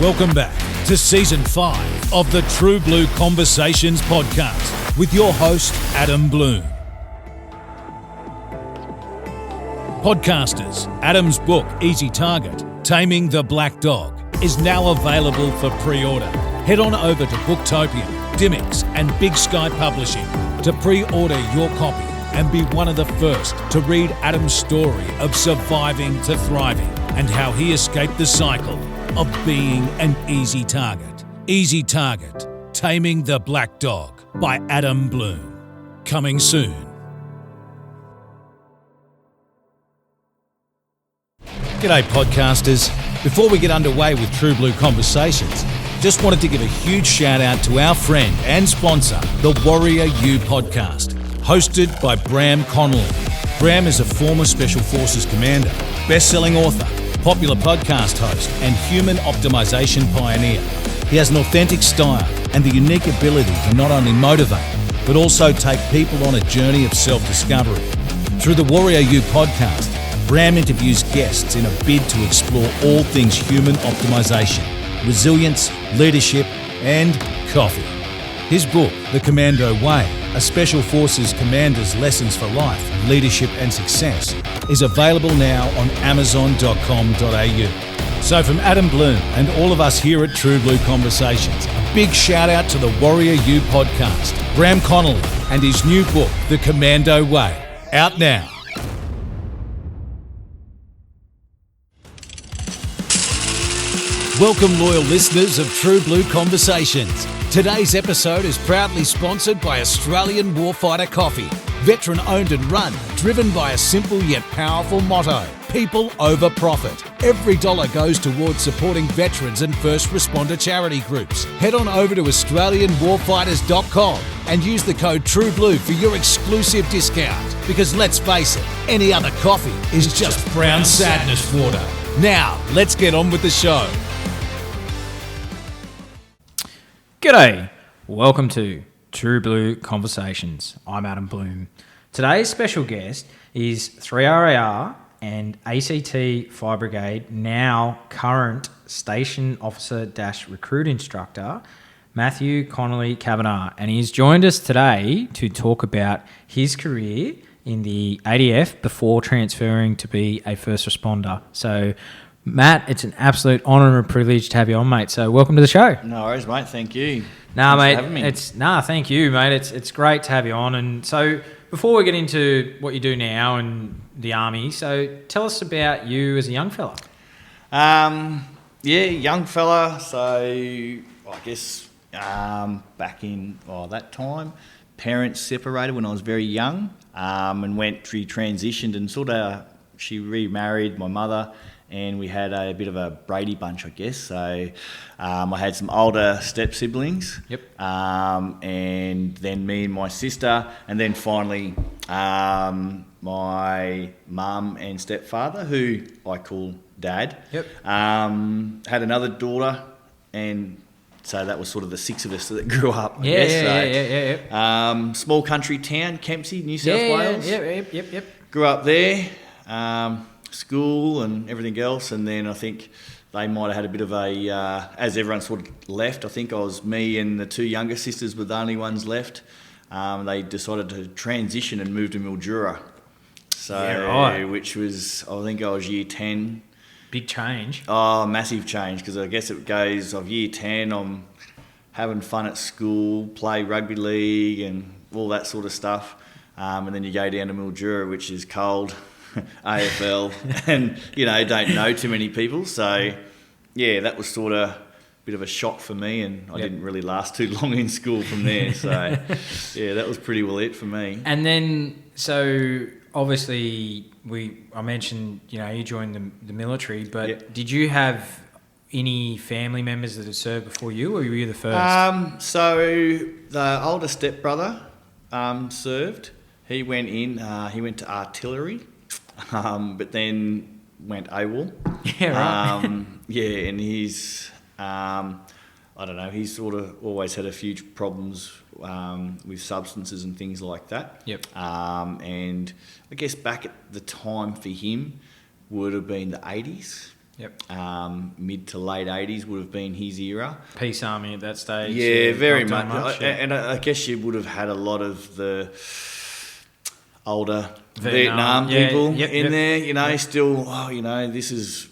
Welcome back to Season 5 of the True Blue Conversations podcast with your host, Adam Blum. Podcasters, Adam's book, Easy Target, Taming the Black Dog, is now available for pre-order. Head on over to Booktopia, Dimmicks and Big Sky Publishing to pre-order your copy and be one of the first to read Adam's story of surviving to thriving and how he escaped the cycle of being an easy target. Easy Target, Taming the Black Dog by Adam Blum. Coming soon. G'day podcasters. Before we get underway with True Blue Conversations, just wanted to give a huge shout out to our friend and sponsor, the Warrior U podcast, hosted by Bram Connelly. Bram is a former Special Forces commander, best-selling author, popular podcast host, and human optimization pioneer. He has an authentic style and the unique ability to not only motivate, but also take people on a journey of self-discovery. Through the Warrior U podcast, Bram interviews guests in a bid to explore all things human optimization, resilience, leadership, and coffee. His book, The Commando Way, a Special Forces Commander's Lessons for Life, Leadership and Success, is available now on amazon.com.au. So from Adam Blum and all of us here at True Blue Conversations, a big shout out to the Warrior U podcast, Bram Connelly, and his new book, The Commando Way, out now. Welcome, loyal listeners of True Blue Conversations. Today's episode is proudly sponsored by Australian Warfighter Coffee. Veteran-owned and run, driven by a simple yet powerful motto: people over profit. Every dollar goes towards supporting veterans and first responder charity groups. Head on over to AustralianWarfighters.com and use the code TRUEBLUE for your exclusive discount. Because let's face it, any other coffee is just brown sadness water. Now, let's get on with the show. G'day, welcome to True Blue Conversations. I'm Adam Blum. Today's special guest is 3RAR and ACT Fire Brigade, now current Station Officer-Recruit Instructor, Matthew Connelly Cavanagh. And he's joined us today to talk about his career in the ADF before transferring to be a first responder. So, Matt, it's an absolute honour and a privilege to have you on, mate. So welcome to the show. No worries, mate. Thank you. Nah, Thanks mate. for having me. Thank you, mate. It's great to have you on. And so before we get into what you do now and the army, so tell us about you as a young fella. Young fella. So I guess back in that time, parents separated when I was very young, and transitioned and she remarried my mother. And we had a bit of a Brady bunch, I guess. So I had some older step siblings. Yep. And then me and my sister. And then finally my mum and stepfather, who I call Dad. Yep. Had another daughter. And so that was sort of the six of us that grew up, I guess. Yeah. Small country town, Kempsey, New South Wales. Yep. Grew up there. School and everything else, and then I think they might have had a bit of a as everyone sort of left. I think me and the two younger sisters were the only ones left. They decided to transition and move to Mildura, which was, I think I was year 10. Big change. Oh, massive change, because I guess it goes of year 10, I'm having fun at school, play rugby league and all that sort of stuff, and then you go down to Mildura, which is cold. AFL, and don't know too many people, so that was sort of a bit of a shock for me, and I didn't really last too long in school from there, so that was pretty well it for me. And then, so obviously I mentioned you joined the military, but did you have any family members that had served before you, or were you the first? So the older stepbrother served. He went to artillery. But then went AWOL. Yeah, right. And he's, I don't know, he's sort of always had a few problems with substances and things like that. Yep. And I guess back at the time for him would have been the 80s. Yep. Mid to late 80s would have been his era. Peace Army at that stage. Yeah, very not much. doing And I guess you would have had a lot of the older Vietnam people in there, you know, still, this is,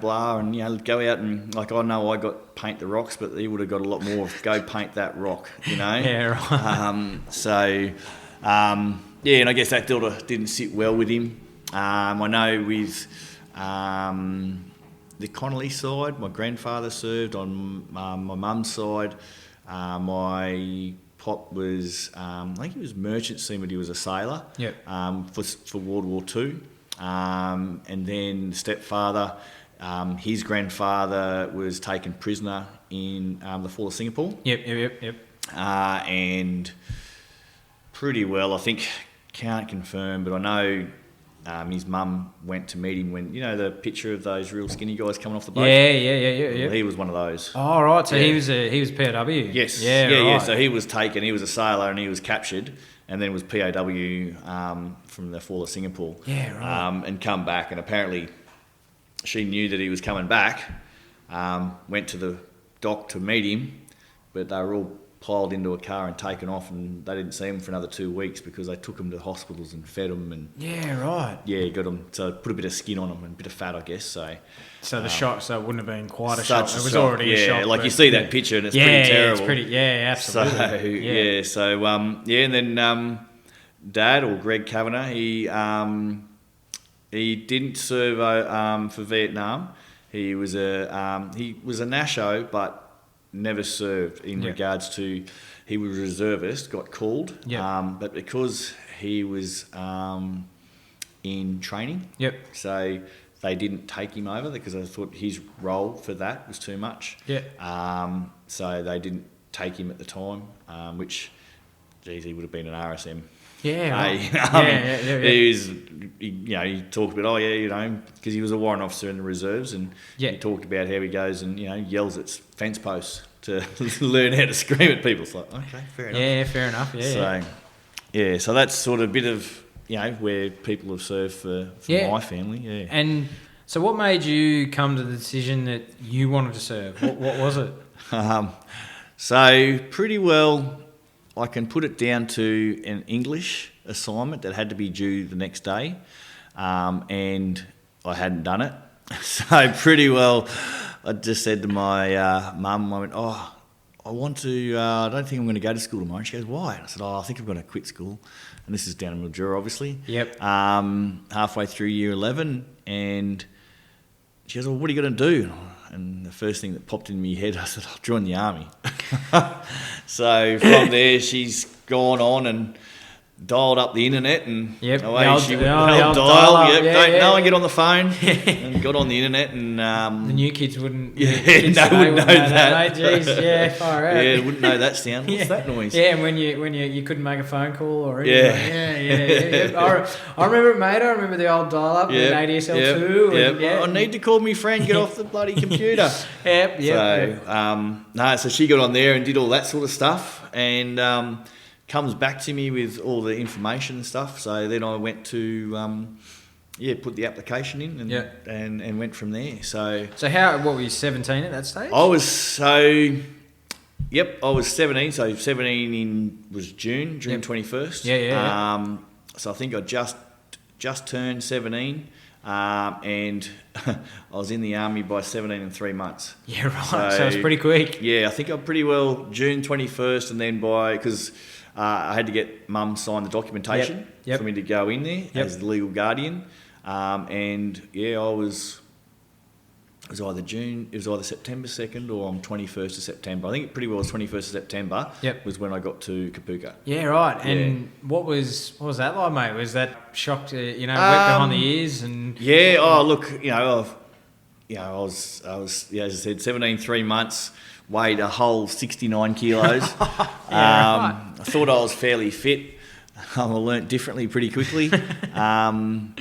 blah, and, go out and, like, I know I got paint the rocks, but he would have got a lot more of go paint that rock, Yeah, right. And I guess that didn't sit well with him. I know with the Connelly side, my grandfather served. On my mum's side, my pop was, I think he was merchant seaman, but he was a sailor. Yep. For World War II. And then stepfather, his grandfather was taken prisoner in the fall of Singapore. Yep. And pretty well, I think, can't confirm, but I know his mum went to meet him when, the picture of those real skinny guys coming off the boat? Yeah. Well, he was one of those. Oh, right. So he was POW? Yes. Yeah, right. Yeah. So he was taken, he was a sailor and he was captured and then was POW from the fall of Singapore. Yeah, right. And come back, and apparently she knew that he was coming back, went to the dock to meet him, but they were all piled into a car and taken off, and they didn't see him for another 2 weeks because they took him to hospitals and fed him, and got him, so put a bit of skin on him and a bit of fat, I guess. So the shock, so it wouldn't have been quite a shock. It was shock. already a shock. Like you see that picture and it's pretty terrible. Absolutely. And then Dad, or Greg Cavanagh, he didn't serve for Vietnam. He was a Nasho, but never served in regards to, he was a reservist, got called, but because he was in training, so they didn't take him over because they thought his role for that was too much. So they didn't take him at the time, which, geez, he would have been an RSM. He talked about, because he was a warrant officer in the reserves, and he talked about how he goes and, yells at fence posts to learn how to scream at people. It's like, okay, fair enough. Yeah, fair enough, So that's sort of a bit of, where people have served for my family, And so what made you come to the decision that you wanted to serve? What was it? So pretty well, I can put it down to an English assignment that had to be due the next day, and I hadn't done it. So pretty well, I just said to my mum, I went, I want to, I don't think I'm going to go to school tomorrow. And she goes, why? And I said, I think I'm going to quit school. And this is down in Mildura, obviously. Halfway through year 11, and she goes, well, what are you going to do? And the first thing that popped in my head, I said, I'll join the army. So from there, she's gone on and dialed up the internet, and away she went. The old dial. No one get on the phone, and got on the internet, and the new kids wouldn't. Wouldn't know that. Jeez, far out. Yeah, wouldn't know that sound. What's that noise? Yeah, and when you couldn't make a phone call or anything. I remember it, mate. I remember the old dial up in ADSL2. I need to call me friend. Get off the bloody computer. So she got on there and did all that sort of stuff, and comes back to me with all the information and stuff. So then I went to put the application in and went from there. So what were you, 17 at that stage? I was 17. So 17 was June 21st. So I think I just turned 17. And I was in the army by 17 and 3 months. Yeah, right. So it's pretty quick. Yeah, I think I'm pretty well June 21st, and then because I had to get Mum sign the documentation for me to go in there as the legal guardian. It was either September 2nd or on 21st of September. I think it pretty well was 21st of September was when I got to Kapuka. Yeah, right. And what was that like, mate? Was that shock to, wet behind the ears? And yeah, I was, as I said, 17, 3 months, weighed a whole 69 kilos. Right. I thought I was fairly fit. I learnt differently pretty quickly. And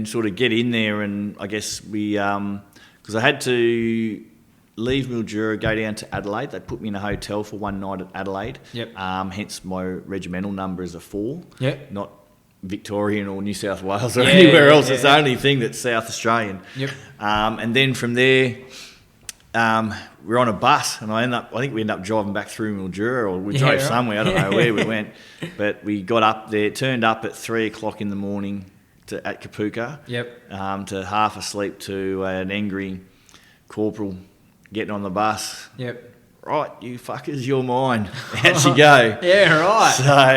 sort of get in there, and I guess we, because I had to leave Mildura, go down to Adelaide. They put me in a hotel for one night at Adelaide. Hence my regimental number is a 4. Not Victorian or New South Wales or Yeah, anywhere yeah, else. yeah, It's the yeah. only thing that's South Australian. Yep. And then from there, we're on a bus, and I think we ended up driving back through Mildura, or we Yeah, drove right. somewhere. I don't know where we went, but we got up there, turned up at 3 o'clock in the morning at Kapuka. Yep. To half asleep to an angry corporal getting on the bus. Yep. Right, you fuckers, you're mine. Out you go. Yeah, right. So,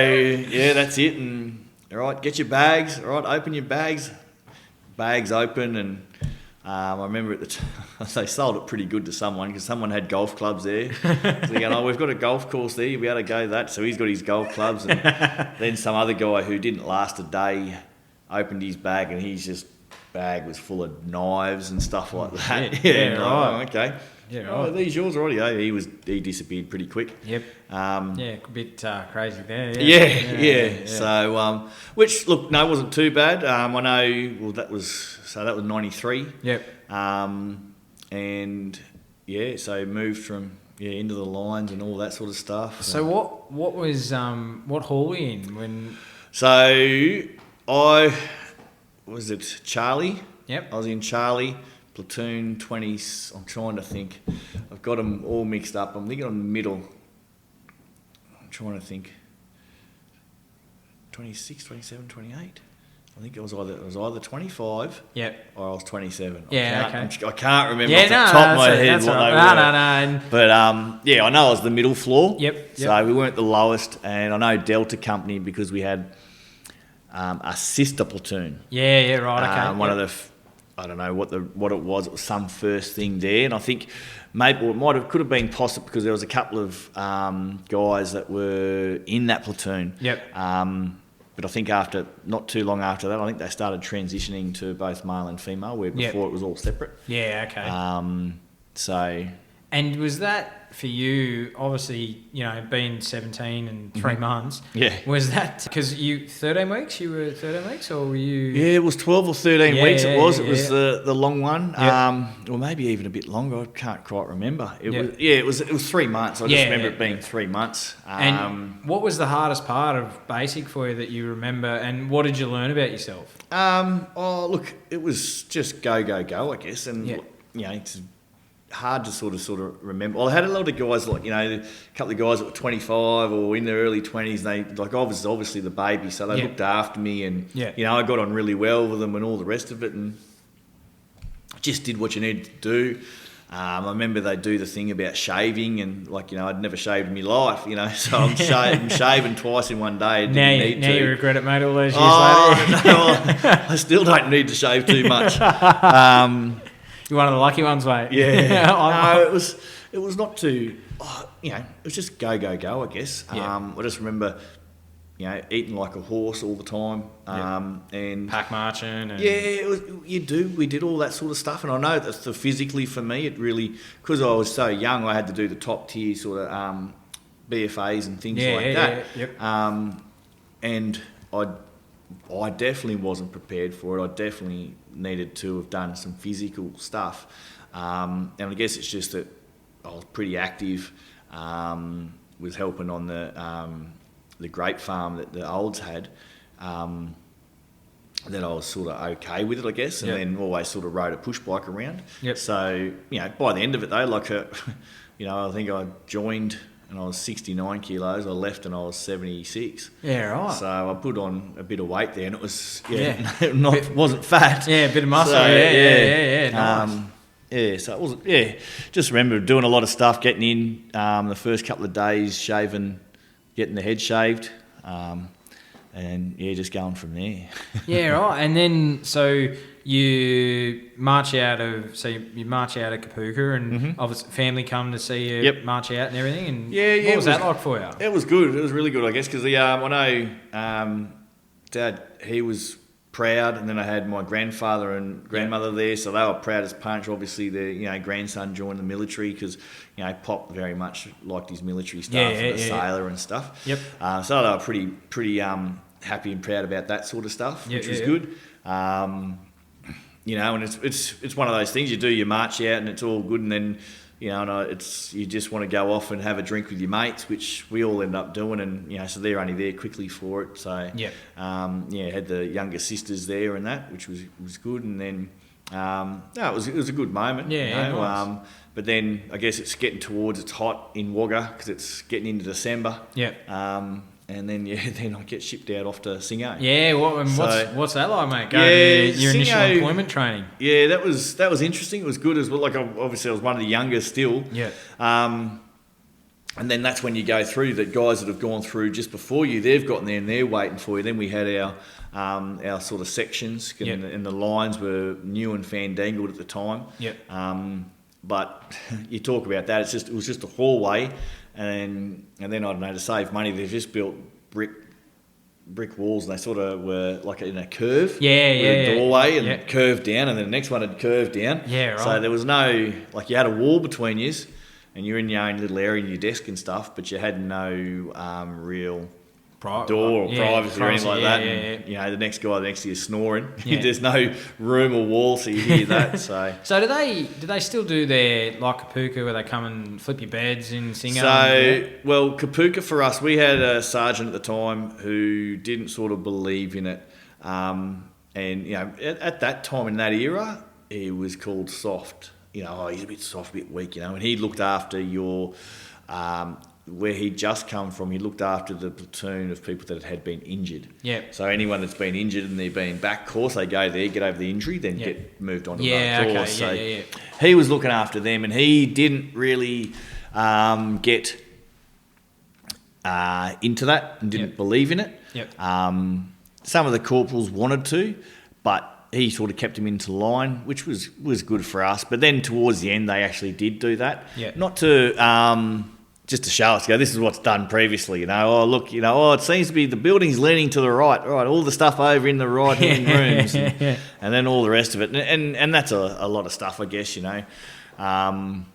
yeah, that's it. And, all right, get your bags. All right, open your bags. Bags open. And I remember at the time, they sold it pretty good to someone because someone had golf clubs there. So they're going, oh, we've got a golf course there. You'll be able to go that. So he's got his golf clubs. And then some other guy who didn't last a day opened his bag, and his bag was full of knives and stuff like that. Yeah, and right. oh, okay. Yeah, Oh, are right. these yours already? Oh, he disappeared pretty quick. Yep. Um, Yeah, a bit crazy there. yeah. So, which look, no, wasn't too bad. I know. Well, that was 93. Yep. And yeah, so moved from into the lines and all that sort of stuff. So what was what hall were you in when? So was it Charlie? Yep. I was in Charlie, platoon 20. I'm trying to think. I've got them all mixed up. I'm thinking on the middle. I'm trying to think. 26, 27, 28. I think it was either 25 Yep. or I was 27. Yeah, I can't remember Yeah, off the no, top of my that's head that's what all they right. were. No. And, But I know I was the middle floor. Yep. So we weren't the lowest, and I know Delta Company because we had a sister platoon. yeah. Right. Okay. One of the, I don't know what it was. It was some first thing there, and I think maybe could have been possible because there was a couple of guys that were in that platoon. Yep. But I think not too long after that, I think they started transitioning to both male and female, where before it was all separate. Yeah. Okay. So. And was that for you? Obviously, being 17 and 3 months. Yeah. Was that because you 13 weeks? You were 13 weeks, or were you? Yeah, it was 12 or 13 Yeah, weeks. yeah, It was yeah, the long one. Yep. Or maybe even a bit longer. I can't quite remember. Yep. It was 3 months. I just Yeah, remember yeah, it being 3 months. And what was the hardest part of basic for you that you remember? And what did you learn about yourself? Look, it was just go, I guess. And Yeah. it's hard to sort of remember. Well, I had a lot of guys a couple of guys that were 25 or in their early 20s. They I was obviously the baby, so they looked after me, and I got on really well with them and all the rest of it, and just did what you needed to do. I remember they do the thing about shaving, and I'd never shaved in my life, so I'm shaving twice in one day. Now you regret it, mate. All those years later. No, well, I still don't need to shave too much. You're one of the lucky ones, mate. Yeah. No, it was not too. It was just go, I guess. Yeah. I just remember, eating like a horse all the time, and Pack marching. And we did all that sort of stuff, and I know that physically for me, it really, because I was so young, I had to do the top tier sort of BFAs and things like that. Yeah, yep. And I definitely wasn't prepared for it. I definitely needed to have done some physical stuff, and I guess it's just that I was pretty active, was helping on the grape farm that the olds had, that I was sort of okay with it, I guess, and then always sort of rode a push bike around. Yep. So, by the end of it though, I think I joined and I was 69 kilos. I left and I was 76. Yeah, right. So I put on a bit of weight there, and it was Yeah. wasn't fat. Yeah, a bit of muscle. So, Yeah. Nice. So it wasn't. Yeah, just remember doing a lot of stuff, getting in the first couple of days, shaving, getting the head shaved, and just going from there. Yeah, right. And then so you march out of Kapuka, and obviously family come to see you march out and everything. And what was that like for you? It was good. It was really good, I guess, because I know Dad, he was proud, and then I had my grandfather and grandmother there, so they were proud as punch. Obviously, their grandson joined the military because Pop very much liked his military stuff, and the sailor and stuff. Yep. So they were pretty happy and proud about that sort of stuff, which was good. And it's one of those things. You do your march out, and it's all good, and then it's you just want to go off and have a drink with your mates, which we all end up doing, and so they're only there quickly for it. So had the younger sisters there and that, which was good, and then it was a good moment. Nice. But then I guess it's getting towards it's hot in Wagga because it's getting into December. And then then I get shipped out off to Singo. Yeah, what's that like, mate? Go to your initial employment training. Yeah, that was interesting. It was good as well. Like obviously I was one of the youngest still. Yeah. And then that's when you go through the guys that have gone through just before you. They've gotten there and they're waiting for you. Then we had our sort of sections, and the lines were new and fandangled at the time. But you talk about that. It was just a hallway. And then I don't know, to save money, they've just built brick walls, and they sort of were like in a curve. With a doorway and curved down, and then the next one had curved down. Yeah, right. So there was no, like, you had a wall between you, and you're in your own little area in your desk and stuff, but you had no real door or privacy or anything like that. And, the next guy next to you is snoring. There's no room or wall, so you hear that. So do they still do their like Kapuka where they come and flip your beds in Singo? Well, Kapuka for us, we had a sergeant at the time who didn't sort of believe in it, and at that time in that era, he was called soft. He's a bit soft, a bit weak, and he looked after your. Where he'd just come from, he looked after the platoon of people that had been injured. So anyone that's been injured and they're being back course, they go there, get over the injury, then get moved on to another course. He was looking after them, and he didn't really get into that and didn't believe in it. Some of the corporals wanted to, but he sort of kept him into line, which was good for us. But then towards the end, they actually did do that. Not to... just to show us, this is what's done previously, it seems to be the building's leaning to the right, all the stuff over in the right-hand rooms, and then all the rest of it. And that's a lot of stuff, I guess, And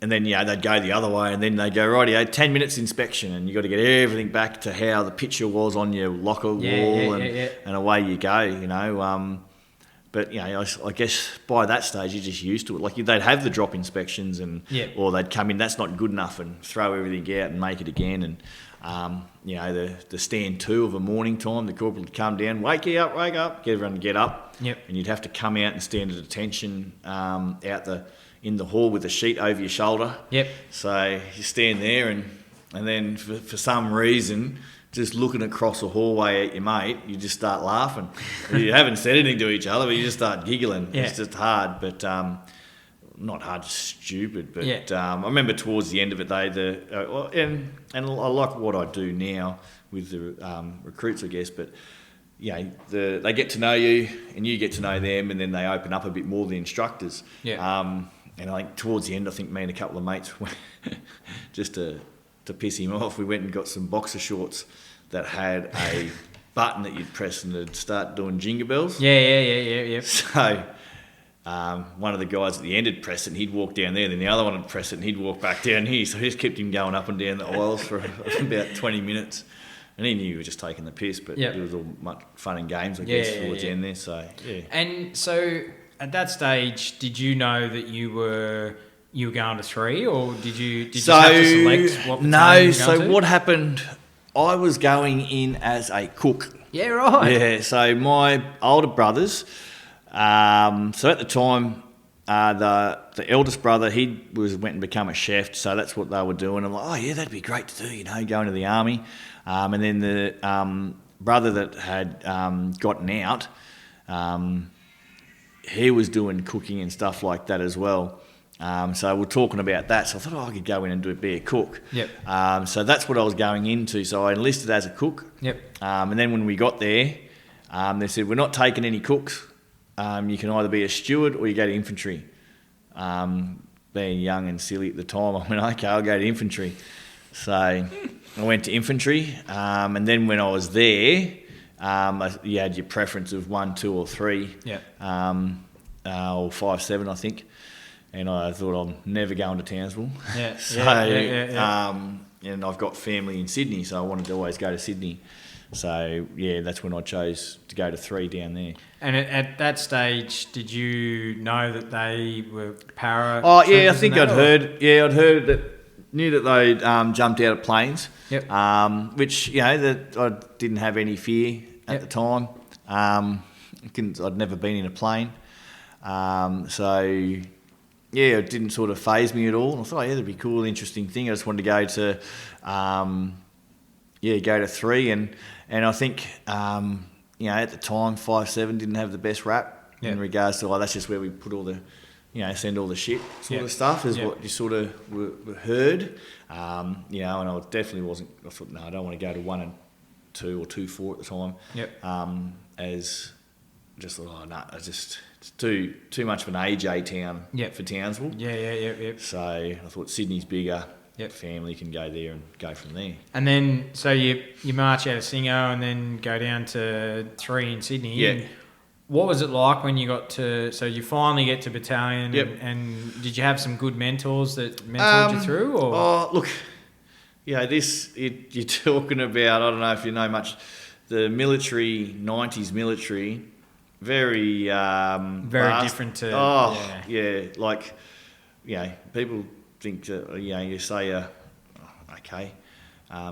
then, they'd go the other way, and then they'd go, right, 10 minutes inspection, and you got to get everything back to how the picture was on your locker wall, and away you go, But, I guess by that stage, you're just used to it. Like, they'd have the drop inspections, or they'd come in, that's not good enough, and throw everything out and make it again. And, the stand 2 of a morning time, the corporal would come down, wake up, get everyone to get up. And you'd have to come out and stand at attention in the hall with a sheet over your shoulder. So you stand there, and then for some reason... just looking across a hallway at your mate, you just start laughing. You haven't said anything to each other, but you just start giggling. It's just hard, but not hard, just stupid. But I remember towards the end of it, and I like what I do now with the recruits, I guess. But they get to know you, and you get to know them, and then they open up a bit more, the instructors. And I think towards the end, I think me and a couple of mates, just to piss him off, we went and got some boxer shorts that had a button that you'd press and it'd start doing jingle bells. So one of the guys at the end would press it and he'd walk down there, then the other one would press it and he'd walk back down here. So he just kept him going up and down the aisles for about 20 minutes. And he knew he was just taking the piss, but it was all much fun and games, I guess, towards the end there. So, And so at that stage, did you know that you were going to 3, or did you have to select what No, so what happened, I was going in as a cook. Yeah, right. Yeah, so my older brothers, so at the time, the eldest brother, went and become a chef, so that's what they were doing. I'm like, that'd be great to do, going to the army. And then the brother that had gotten out, he was doing cooking and stuff like that as well. So we're talking about that. So I thought, I could go in and be a cook. So that's what I was going into. So I enlisted as a cook. And then when we got there, they said, we're not taking any cooks. You can either be a steward or you go to infantry. Being young and silly at the time, I went, okay, I'll go to infantry. So I went to infantry. And then when I was there, you had your preference of 1, 2 or 3. Or 5, 7, I think. And I thought, I'm never going to Townsville. And And I've got family in Sydney, so I wanted to always go to Sydney. So, yeah, that's when I chose to go to 3 down there. And at that stage, did you know that they were para? Oh, yeah, I think I'd heard that, knew that they jumped out of planes. Yep. Which, that I didn't have any fear at the time. I'd never been in a plane. So, yeah, it didn't sort of faze me at all. And I thought, that'd be a cool, interesting thing. I just wanted to go to, go to 3. And I think, at the time, 5-7 didn't have the best rap in regards to, that's just where we put all the, send all the shit sort of stuff is what you sort of were heard. And I definitely wasn't, I thought, no, I don't want to go to 1 and 2 or 2-4 at the time. Yep. As just thought, it's too much of an AJ town for Townsville. Yep. So I thought Sydney's bigger. Family can go there and go from there. And then, so you march out of Singo and then go down to 3 in Sydney. Yeah. And what was it like when you got to, so you finally get to battalion and did you have some good mentors that mentored you through? Or? Oh, look, you're talking about, I don't know if you know much, the military, 90s military, very different to... people think that, you say, okay,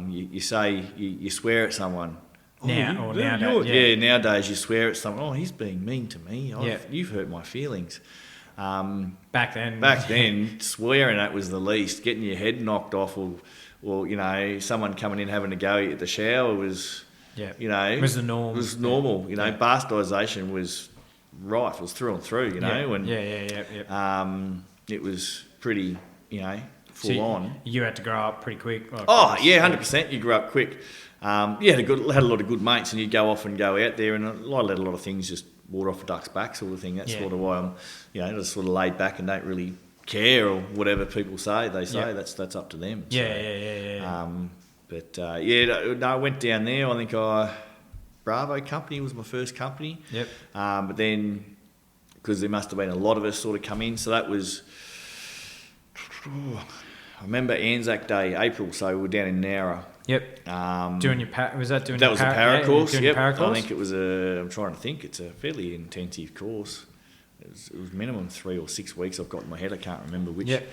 you say, you swear at someone. Nowadays you swear at someone, he's being mean to me, you've hurt my feelings. Back then, swearing at was the least. Getting your head knocked off or someone coming in having a go at the shower was... it was the norm. It was normal. Bastardisation was rife. It was through and through. And it was pretty, full on. You had to grow up pretty quick. 100%. You grew up quick. You had a lot of good mates, and you'd go off and go out there, and I let a lot of things just water off a duck's back, sort of thing. That's sort of why I'm, just sort of laid back and don't really care or whatever people say. They say that's up to them. I went down there. I think Bravo Company was my first company. Yep. But then, because there must have been a lot of us sort of come in, so that was, I remember Anzac Day, April, so we were down in Nowra. Yep. That was a para course. Para course? I think it was I'm trying to think, it's a fairly intensive course. It was minimum 3 or 6 weeks I've got in my head, I can't remember which. Yep.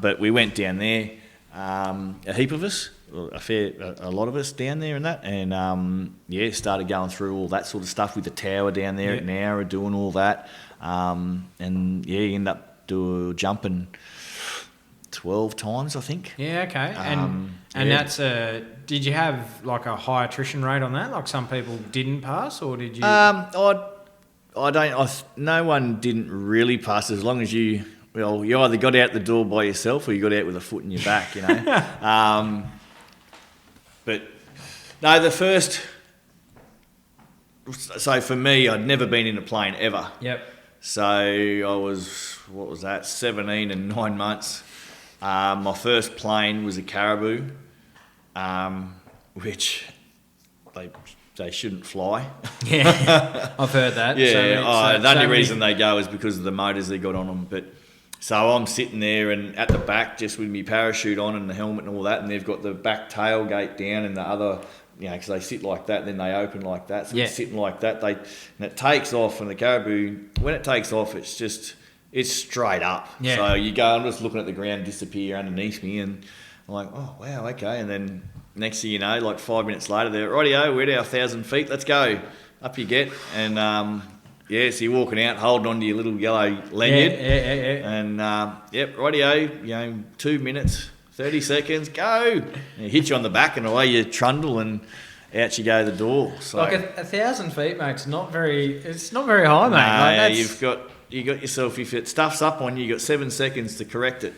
But we went down there, a heap of us, a lot of us down there and that, and started going through all that sort of stuff with the tower down there at Nowra, doing all that, and you end up jumping 12 times, I think. Yeah, okay. And that's did you have like a high attrition rate on that? Like some people didn't pass, or did you? No one didn't really pass, as long as you either got out the door by yourself or you got out with a foot in your back, But no, the first. So for me, I'd never been in a plane ever. Yep. So I was 17 and 9 months. My first plane was a Caribou, which they shouldn't fly. Yeah, I've heard that. The only reason they go is because of the motors they got on them. But so I'm sitting there and at the back just with my parachute on and the helmet and all that, and they've got the back tailgate down and the other, because they sit like that, then they open like that. So it's sitting like that. And it takes off, and the Caribou, when it takes off, it's straight up. Yeah. So you go, I'm just looking at the ground disappear underneath me, and I'm like, oh, wow, okay. And then next thing you know, like 5 minutes later, they're, rightio, we're at our 1,000 feet, let's go. Up you get. And, so you're walking out, holding on to your little yellow lanyard. Yeah. And, rightio, 2 minutes, 30 seconds, go. And it hits you on the back, and away you trundle, and out you go the door. So, like 1,000 feet, mate, it's not very high, mate. You got yourself, if it stuffs up on you, you got 7 seconds to correct it.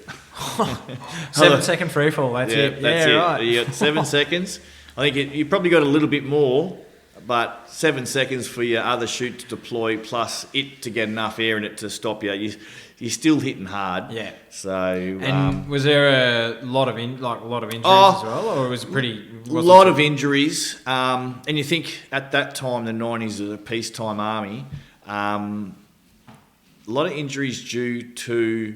7 second free fall, that's it. That's it. Right. You got 7 seconds. I think you probably got a little bit more, but 7 seconds for your other chute to deploy, plus it to get enough air in it to stop you. You're still hitting hard. Yeah. So. And was there a lot of injuries as well, or was it pretty? A lot of injuries, and you think at that time, the 90s, was a peacetime army. A lot of injuries due to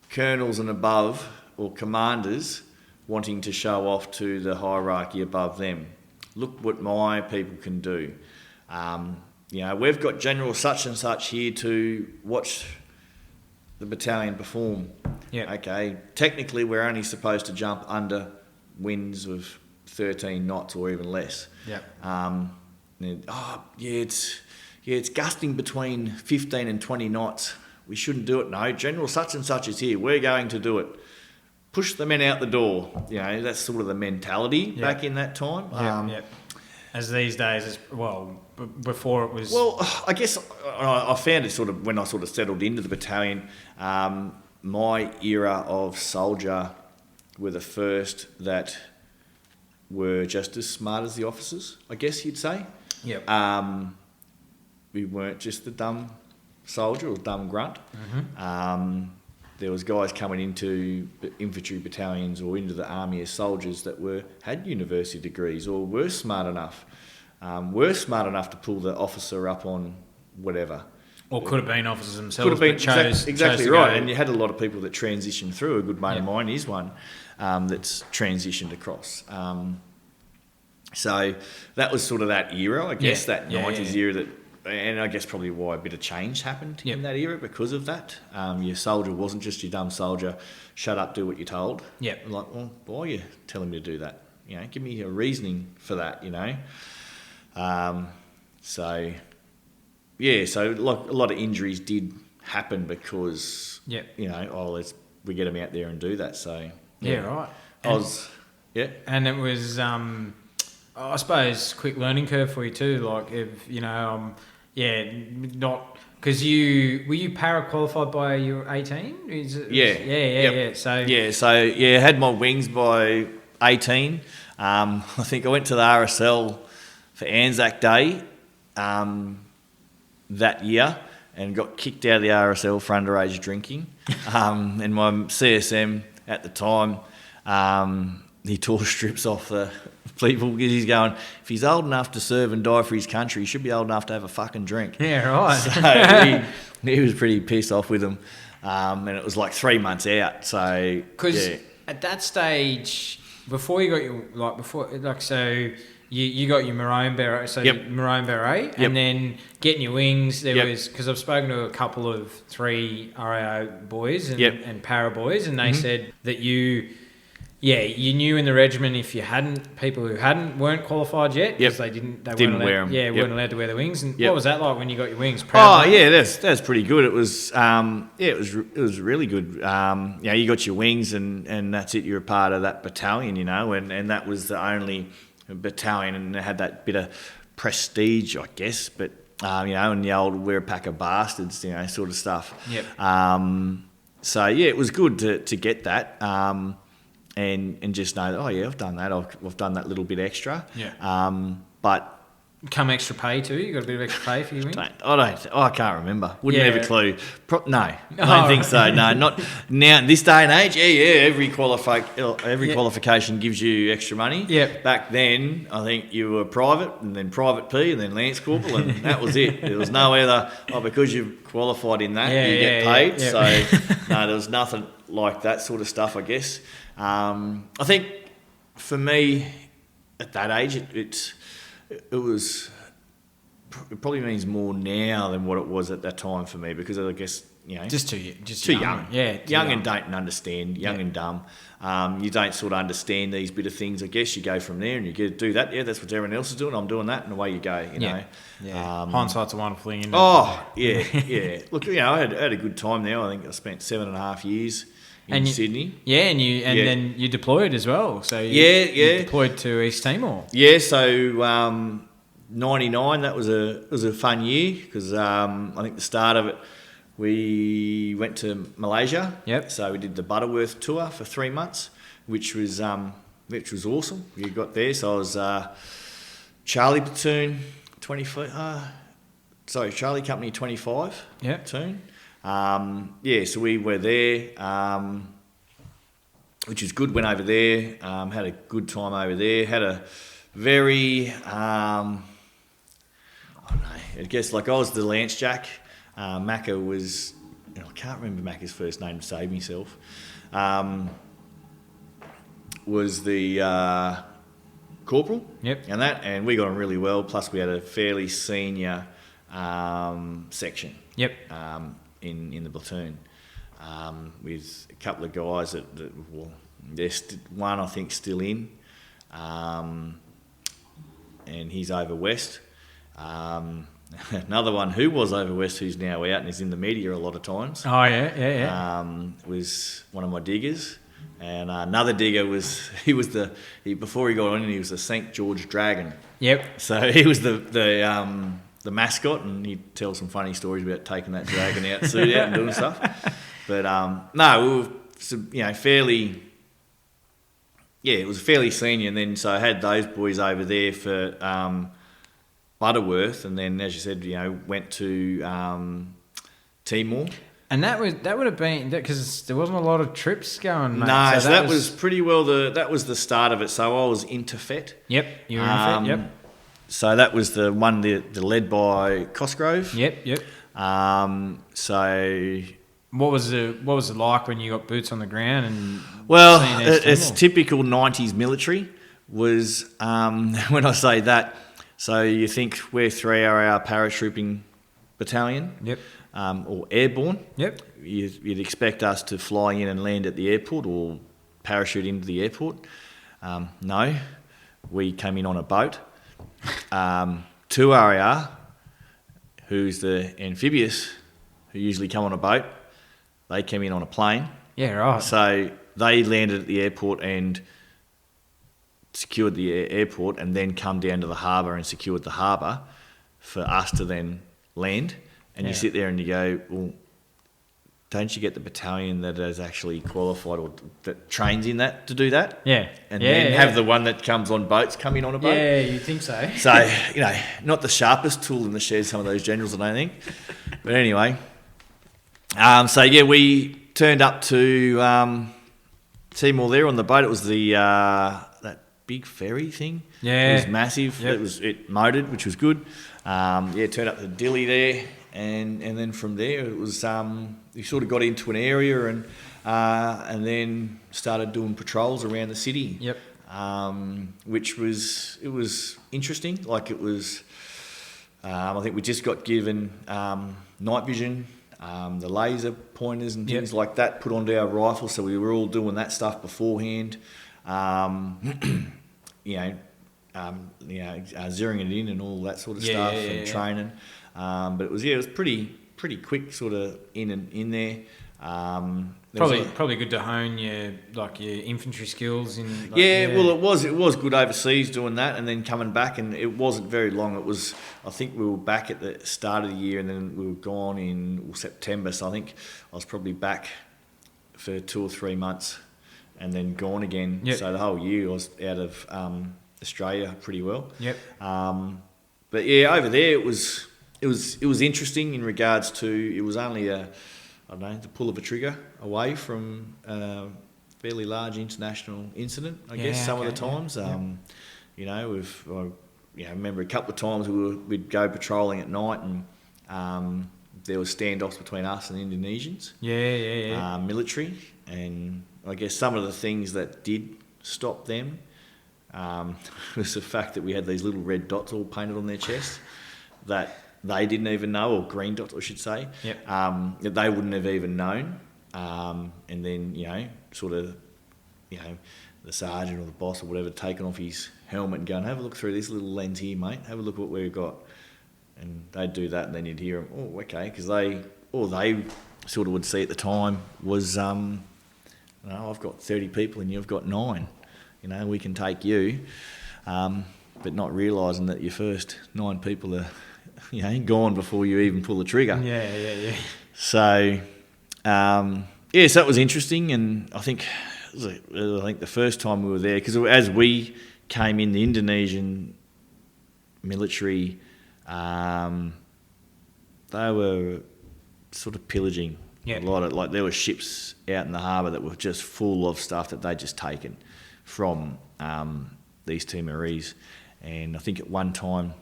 colonels and above, or commanders, wanting to show off to the hierarchy above them. Look what my people can do. We've got General such and such here to watch the battalion perform. Yeah. Okay, technically we're only supposed to jump under winds of 13 knots or even less. Yeah. It's gusting between 15 and 20 knots. We shouldn't do it. No, General such and such is here. We're going to do it. Push the men out the door. That's sort of the mentality back in that time. As these days, before it was... Well, I guess I found it sort of when I sort of settled into the battalion, my era of soldier were the first that were just as smart as the officers, I guess you'd say. Yep. We weren't just the dumb soldier or dumb grunt. Mm-hmm. There was guys coming into infantry battalions or into the army as soldiers that had university degrees or were smart enough to pull the officer up on whatever. Or could have been officers themselves. Could have been, chose exactly to right. go. And you had a lot of people that transitioned through. A good mate of mine is one that's transitioned across. So that was sort of that era, I guess, that 90s era that. And I guess probably why a bit of change happened in that era because of that. Your soldier wasn't just your dumb soldier, shut up, do what you're told. Yep. Like, well, why are you telling me to do that? Give me a reasoning for that, So a lot of injuries did happen because, we get them out there and do that. So, right. And it was, I suppose, quick learning curve for you too. Like, if not because were you para qualified by your 18? So I had my wings by 18. I think I went to the RSL for Anzac Day that year and got kicked out of the RSL for underage drinking. And my CSM at the time, he tore strips off the people because he's going, if he's old enough to serve and die for his country, he should be old enough to have a fucking drink. Yeah, right. So he was pretty pissed off with him. And it was like 3 months out. So, because at that stage, before you got you got your maroon beret, maroon beret, and then getting your wings. There was, because I've spoken to a couple of 3 RAO boys and para boys, and they said that you knew in the regiment if you people who weren't qualified yet because they weren't wear them. Weren't allowed to wear the wings. And what was that like when you got your wings? That's pretty good. It was it was really good. You got your wings and that's it. You're a part of that battalion, and that was the only battalion, and it had that bit of prestige, I guess. But and the old we're a pack of bastards, sort of stuff. Yep. It was good to get that. And just know that, I've done that. I've done that little bit extra. Yeah. But come extra pay too? You got a bit of extra pay for your wing? I can't remember. Wouldn't have a clue. No, I don't think so. No, not now. This day and age, every qualification gives you extra money. Yeah. Back then, I think you were private, and then private P, and then Lance Corporal, and that was it. There was no other. Because you've qualified in that, you get paid. Yeah. So no, there was nothing like that sort of stuff, I guess. I think for me at that age, it probably means more now than what it was at that time for me, because I guess just too young, young and don't understand, young and dumb. You don't sort of understand these bit of things. I guess you go from there and you get to do that. Yeah, that's what everyone else is doing. I'm doing that, and away you go. You know. Yeah. Hindsight's a wonderful thing. Yeah. Look, I had a good time there. I think I spent 7.5 years. In Sydney. Yeah, and then you deployed as well. So you deployed to East Timor. Yeah, so 99, that was a fun year, because I think the start of it, we went to Malaysia. Yep. So we did the Butterworth tour for 3 months, which was awesome. We got there. So I was Charlie Platoon 25. Charlie Company 25 platoon. So we were there, which was good. Went over there, had a good time over there. Had a very, I guess like I was the Lance Jack. Macca was, I can't remember Macca's first name to save myself. was the corporal. Yep. And we got on really well. Plus, we had a fairly senior section. Yep. In the platoon, with a couple of guys that there's one I think still in, and he's over west. Another one who was over west, who's now out and is in the media a lot of times. Oh yeah. Was one of my diggers, and another digger before he got on, he was the St George Dragon. Yep. So he was the mascot, and he'd tell some funny stories about taking that dragon suit out and doing stuff. But no, we were fairly. Yeah, it was fairly senior, and then so I had those boys over there for Butterworth, and then, as you said, went to Timor. And that would have been because there wasn't a lot of trips going. Mate. No, so that was pretty well that was the start of it. So I was Interfet. Yep, you were Interfet. Yep. So that was the one that led by Cosgrove. Yep. So what was it like when you got boots on the ground and? Well, it's typical 90s military. Was when I say that. So you think we're 3RR paratrooping battalion. Yep. Or airborne. Yep. You'd expect us to fly in and land at the airport or parachute into the airport. No, we came in on a boat. 2RR, who's the amphibious, who usually come on a boat, they came in on a plane. Yeah, right. So they landed at the airport and secured the airport, and then come down to the harbour and secured the harbour for us to then land. And you sit there and you go, well, don't you get the battalion that is actually qualified or that trains in that to do that? Yeah. And then have the one that comes on boats come in on a boat? Yeah, you think so. So, not the sharpest tool in the shed, some of those generals, I don't think. But anyway, we turned up to Timor there on the boat. It was the that big ferry thing. Yeah. It was massive. Yep. It motored, which was good. Turned up to Dili there. And then from there it was we sort of got into an area and then started doing patrols around the city. Yep. Which was interesting. Like it was, I think we just got given night vision, the laser pointers and things like that put onto our rifles. So we were all doing that stuff beforehand. Zeroing it in and all that sort of stuff and training. But it was pretty quick, sort of in there. Probably good to hone your infantry skills in. Well, it was good overseas doing that, and then coming back, and it wasn't very long. It was, I think we were back at the start of the year, and then we were gone in September. So I think I was probably back for 2 or 3 months, and then gone again. Yep. So the whole year I was out of Australia pretty well. Yep. But yeah, over there it was interesting in regards to it was only the pull of a trigger away from a fairly large international incident. I guess some of the times, I remember a couple of times we'd go patrolling at night and there was standoffs between us and Indonesians. Military, and I guess some of the things that did stop them was the fact that we had these little red dots all painted on their chest that they didn't even know, or green dots I should say, that they wouldn't have even known. And then, the sergeant or the boss or whatever taking off his helmet and going, have a look through this little lens here, mate, have a look at what we've got. And they'd do that, and then you'd hear them, oh, okay, because they sort of would see at the time was, I've got 30 people and you've got 9. We can take you, but not realising that your first 9 people are, gone before you even pull the trigger. Yeah. So, so that was interesting, and I think the first time we were there, because as we came in, the Indonesian military, they were sort of pillaging a lot of, there were ships out in the harbour that were just full of stuff that they'd just taken from these Timorese. And I think at one time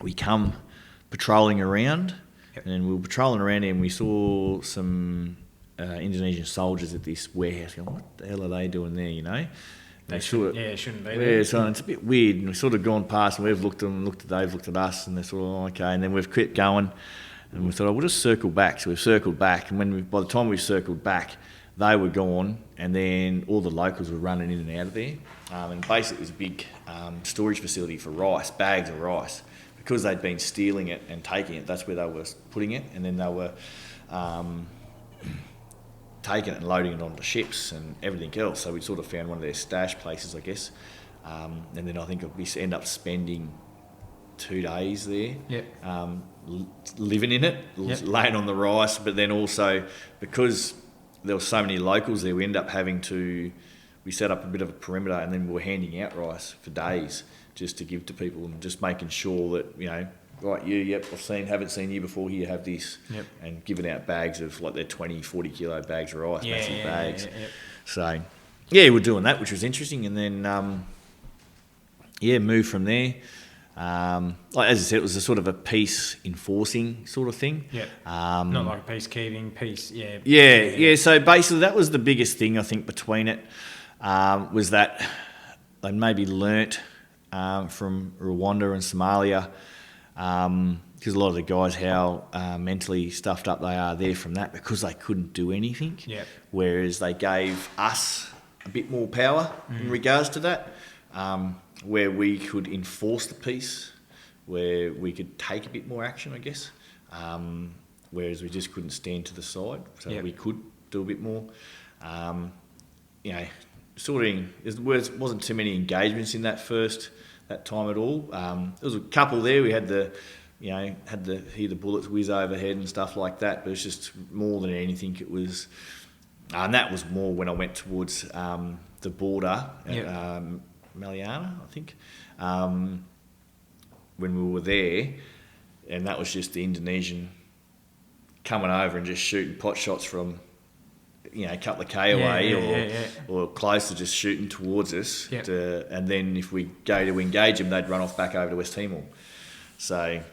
we come patrolling around, and we were patrolling around and we saw some Indonesian soldiers at this warehouse going, what the hell are they doing there, you know? It shouldn't be there. Yeah, so it's a bit weird. And we've sort of gone past and we've looked at them, they've looked at us, and they're sort of, okay. And then we've kept going and we thought, we'll just circle back. So we've circled back, and by the time we've circled back, they were gone, and then all the locals were running in and out of there. And basically it was a big storage facility for rice, bags of rice. Because they'd been stealing it and taking it, that's where they were putting it, and then they were taking it and loading it onto ships and everything else. So we sort of found one of their stash places, I guess. And then I think we end up spending 2 days there, living in it, laying on the rice. But then also, because there were so many locals there, we ended up we set up a bit of a perimeter, and then we were handing out rice for days just to give to people, and just making sure that, you know, right, haven't seen you before, here, have this. Yep. And giving out bags of, like, their 20, 40 kilo bags of rice, massive bags. So, we're doing that, which was interesting. And then, moved from there. Like, as I said, it was a sort of a peace enforcing sort of thing. Yeah. Not like a peacekeeping, peace, So basically that was the biggest thing, I think, between it, was that they maybe learnt from Rwanda and Somalia, because a lot of the guys, how mentally stuffed up they are there from that, because they couldn't do anything. Yep. Whereas they gave us a bit more power in regards to that, where we could enforce the peace, where we could take a bit more action, I guess, whereas we just couldn't stand to the side, so we could do a bit more. You know, there wasn't too many engagements in that time at all. There was a couple there. We had hear the bullets whiz overhead and stuff like that. But it's just more than anything, it was, and that was more when I went towards the border at Maliana, I think, when we were there, and that was just the Indonesian coming over and just shooting pot shots from, you know, a couple of K away or close to just shooting towards us. Yep. And then if we go to engage them, they'd run off back over to West Timor. So it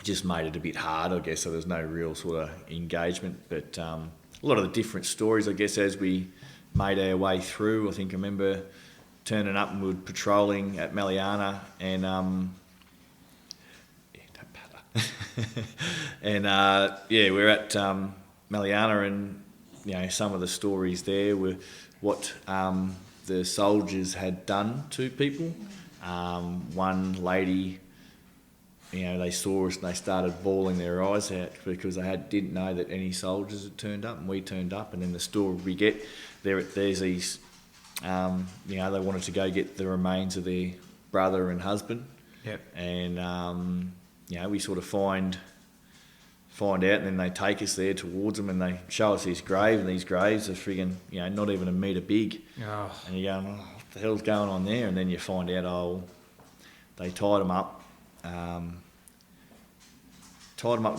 just made it a bit hard, I guess, so there's no real sort of engagement. But a lot of the different stories, I guess, as we made our way through, I think I remember turning up and we were patrolling at Maliana and... don't patter. And, we're at Maliana, and, you know, some of the stories there were what the soldiers had done to people. One lady, you know, they saw us and they started bawling their eyes out because they didn't know that any soldiers had turned up, and we turned up. And then the story we get, there's these, you know, they wanted to go get the remains of their brother and husband. Yep. And, you know, we sort of find out, and then they take us there towards them, and they show us this grave, and these graves are friggin', you know, not even a metre big. Oh. And you're going, what the hell's going on there? And then you find out, they tied them up, their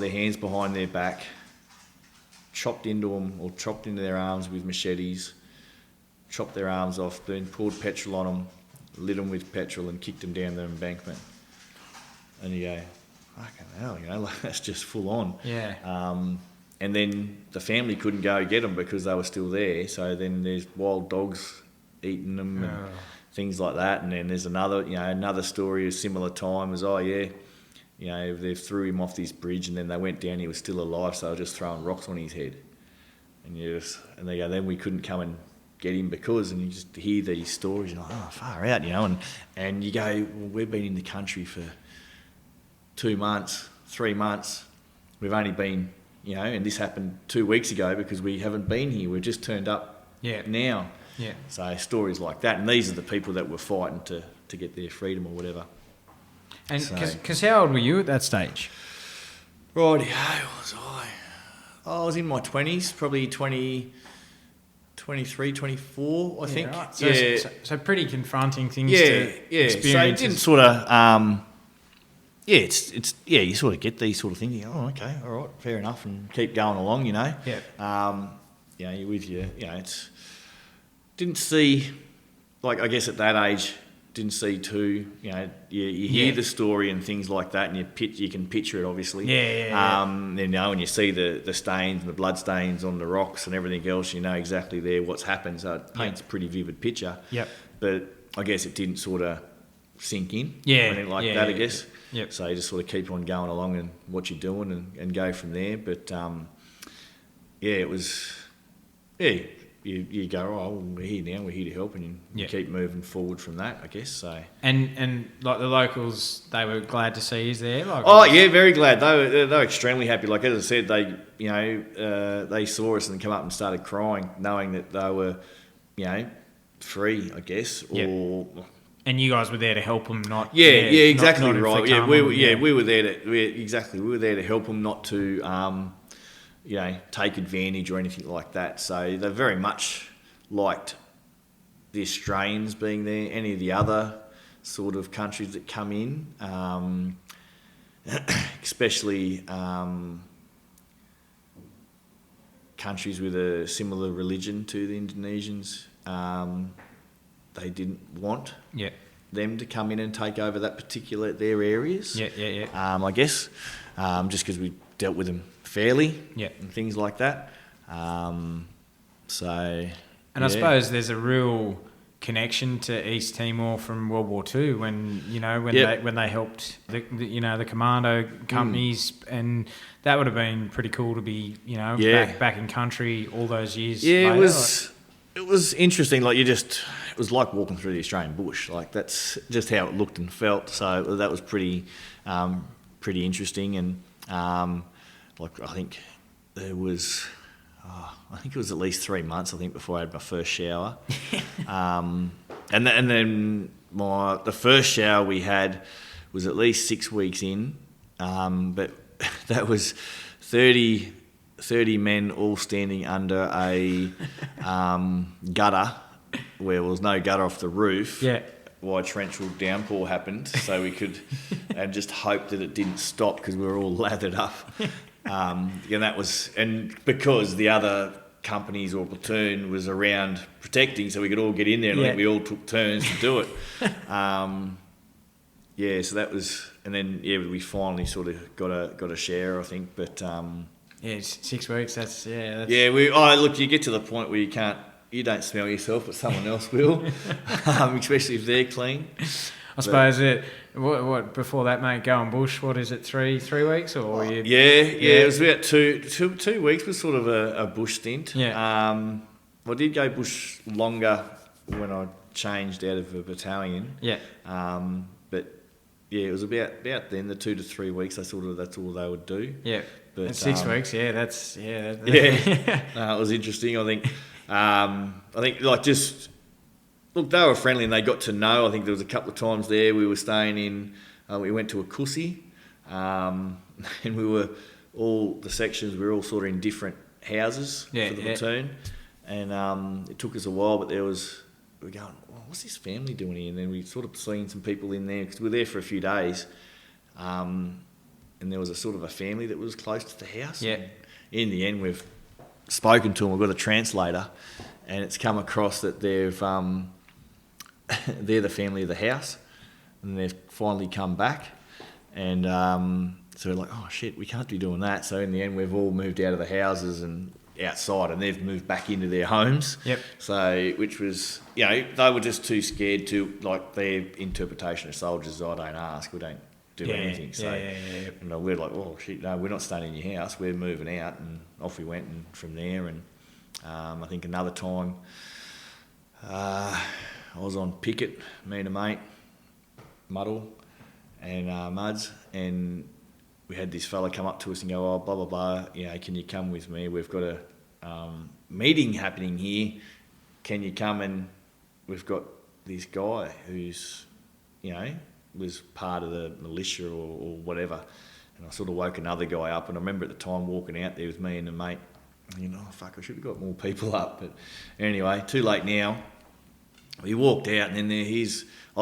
hands behind their back, chopped into their arms with machetes, chopped their arms off, then poured petrol on them, lit them with petrol, and kicked them down the embankment. And you go, fucking hell, you know, like, that's just full on. Yeah. And then the family couldn't go get them because they were still there. So then there's wild dogs eating them and things like that. And then there's another story, a similar time as, you know, they threw him off this bridge, and then they went down, he was still alive, so they were just throwing rocks on his head. And they go, then we couldn't come and get him because, and you just hear these stories, and you're like, far out, you know, and you go, well, we've been in the country for 2 months, 3 months, we've only been, you know, and this happened 2 weeks ago because we haven't been here, we've just turned up now. Yeah. So stories like that, and these are the people that were fighting to get their freedom or whatever. And because how old were you at that stage? Righty, how was I? I was in my 20s, probably 23, 24, I think. Right. So pretty confronting things to experience. So it didn't sort of... it's you sort of get these sort of things. You go, oh, okay, all right, fair enough, and keep going along, you know. Yeah. You know, you're with you know, didn't see, like, I guess at that age, didn't see too. You hear the story and things like that, and you can picture it obviously. Then and you see the stains and the blood stains on the rocks and everything else. You know exactly there what's happened, so it paints a pretty vivid picture. Yep. But I guess it didn't sort of sink in. Yeah. Or anything like that. I guess. Yep. So you just sort of keep on going along and what you're doing and go from there. But it was. Yeah. You go, oh, we're here now, we're here to help, and you keep moving forward from that, I guess. So and like the locals, they were glad to see you there. Very glad. They were extremely happy. Like as I said, they saw us and come up and started crying, knowing that they were, free, I guess, or. And you guys were there to help them, not exactly not right. We were there to help them, not to. Take advantage or anything like that. So they very much liked the Australians being there, any of the other sort of countries that come in, especially countries with a similar religion to the Indonesians. They didn't want them to come in and take over their areas. I guess, just because we dealt with them fairly, and things like that. I suppose there's a real connection to East Timor from World War II when they helped the commando companies, and that would have been pretty cool to be back in country all those years. Yeah, later. It was interesting. it was like walking through the Australian bush. Like that's just how it looked and felt. So that was pretty interesting. And I think there was, it was at least 3 months, before I had my first shower. And then the first shower we had was at least 6 weeks in, but that was 30 men all standing under a gutter where there was no gutter off the roof. Yeah. While a torrential downpour happened, so we could and just hope that it didn't stop because we were all lathered up. And because the other companies or platoon was around protecting, so we could all get in there, and I think we all took turns to do it. So that was, and then we finally sort of got a share, I think. But 6 weeks. That's. Look, you get to the point where you don't smell yourself, but someone else will, especially if they're clean. I suppose what before that, mate, going bush, what is it, three weeks? Or it was about 2 weeks was sort of a bush stint. I did go bush longer when I changed out of a battalion. But it was about then, the 2 to 3 weeks, that's all they would do. But 6 weeks, it was interesting. Look, they were friendly and they got to know. I think there was a couple of times there we were staying in, we went to a kusi, and we were all sort of in different houses for the platoon. And it took us a while, but we were going, what's this family doing here? And then we sort of seen some people in there, because we were there for a few days. And there was a sort of a family that was close to the house. And in the end, we've spoken to them, we've got a translator, and it's come across that they're the family of the house, and they've finally come back, and so we're like, oh shit, we can't be doing that. So in the end, we've all moved out of the houses and outside, and they've moved back into their homes. So which was, they were just too scared to, like, their interpretation of soldiers. I don't ask, we don't do anything. So we're like, oh shit, no, we're not staying in your house, we're moving out. And off we went, and from there. And I think another time I was on picket, me and a mate, Muddle and Muds, and we had this fella come up to us and go, oh, blah blah blah, can you come with me, we've got a meeting happening here, can you come? And we've got this guy who's was part of the militia or whatever. And I sort of woke another guy up, and I remember at the time walking out there with me and a mate, thinking, oh fuck, I should have got more people up. But anyway, too late now. We walked out, and then I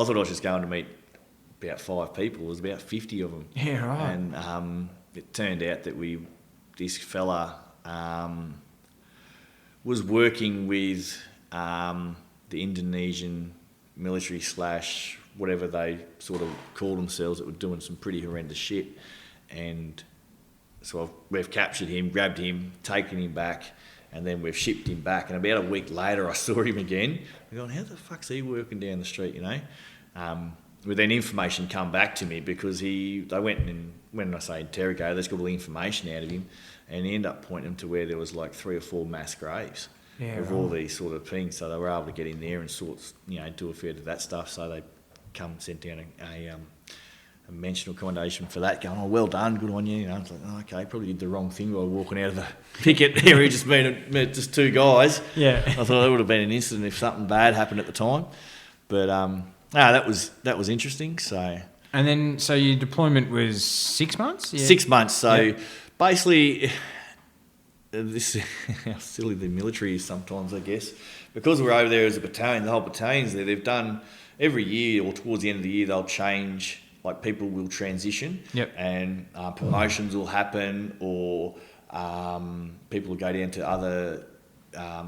thought I was just going to meet about 5 people. There was about 50 of them. Yeah, right. And it turned out that this fella was working with the Indonesian military / whatever they sort of call themselves that were doing some pretty horrendous shit. And so we've captured him, grabbed him, taken him back, and then we've shipped him back. And about a week later, I saw him again. I'm going, how the fuck's he working down the street, you know? But then information come back to me because they went and, when I say interrogated, they got all the information out of him, and he ended up pointing them to where there was like 3 or 4 mass graves of all these sort of things. So they were able to get in there and do a fair bit of that stuff. So they sent down a mention or commendation for that, going, oh, well done, good on you. You know, it's like, oh, okay, probably did the wrong thing by walking out of the picket area, just met just 2 guys. Yeah. I thought that would have been an incident if something bad happened at the time. But that was interesting. So. And then, so your deployment was 6 months? Yeah. 6 months. So basically, this how silly the military is sometimes, I guess. Because we're over there as a battalion, the whole battalion's there. They've done every year or towards the end of the year, they'll change. Like people will transition, and promotions will happen, or people will go down to other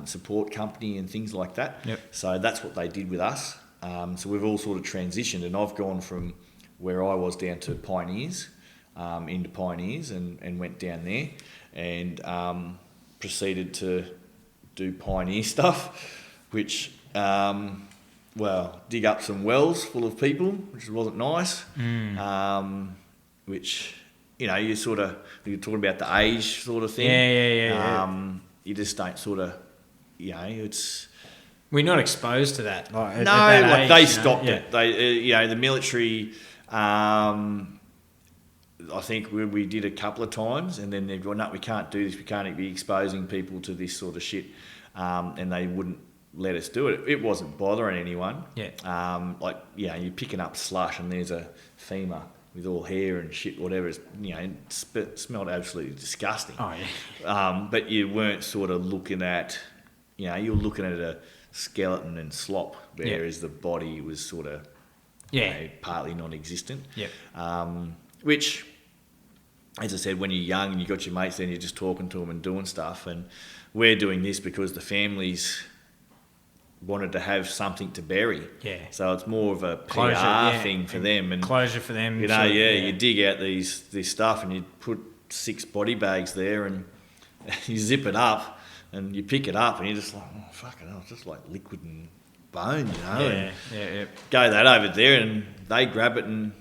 support company and things like that. So that's what they did with us. So we've all sort of transitioned, and I've gone from where I was down to Pioneers, into Pioneers, and went down there, and proceeded to do Pioneer stuff, which. Dig up some wells full of people, which wasn't nice. Which, you know, you're talking about the age sort of thing. Yeah. You just don't sort of, you know, it's... We're not exposed to that. Like, they stopped it. They, the military, I think we did a couple of times, and then they've gone, no, we can't do this. We can't be exposing people to this sort of shit. And they wouldn't let us do it. It wasn't bothering anyone. You're picking up slush and there's a femur with all hair and shit, whatever. It's, it smelled absolutely disgusting. Oh, yeah. But you weren't sort of looking at, you were looking at a skeleton and slop, whereas the body was sort of, partly non-existent. Which, as I said, when you're young and you got your mates, then you're just talking to them and doing stuff. And we're doing this because the families wanted to have something to bury. So it's more of a PR thing for them. And closure for them. You dig out this stuff and you put 6 body bags there and you zip it up and you pick it up and you're just like, oh, fuck it, it's just like liquid and bone, and go that over there and they grab it and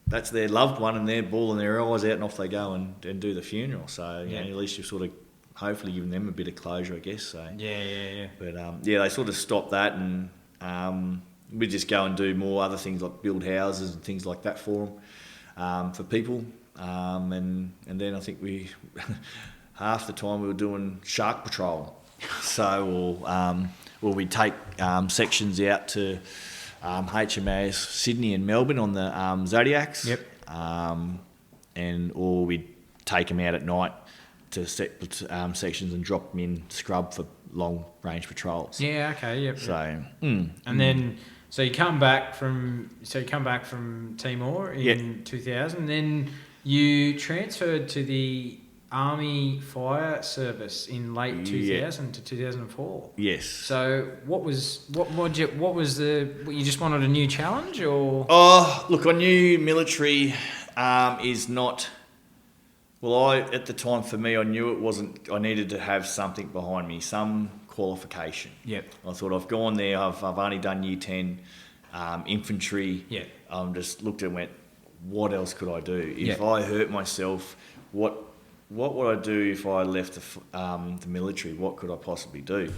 that's their loved one and they're bawling their eyes out and off they go and do the funeral. So, at least you've sort of hopefully giving them a bit of closure, I guess. So But they sort of stopped that, and we just go and do more other things like build houses and things like that for them, for people. And then I think we half the time we were doing shark patrol. So we'd take sections out to HMAS Sydney and Melbourne on the Zodiacs. Or we'd take them out at night to sections and drop them in scrub for long range patrols. So and then so you come back from Timor in 2000. Then you transferred to the Army Fire Service in late 2000 to 2004. Yes. So what was you just wanted a new challenge, or? Oh, look, I knew military is not. Well, at the time, for me, I knew it wasn't. I needed to have something behind me, some qualification. I thought I've gone there. I've only done year 10 infantry. Just looked and went, what else could I do? If I hurt myself, what would I do if I left the military? What could I possibly do?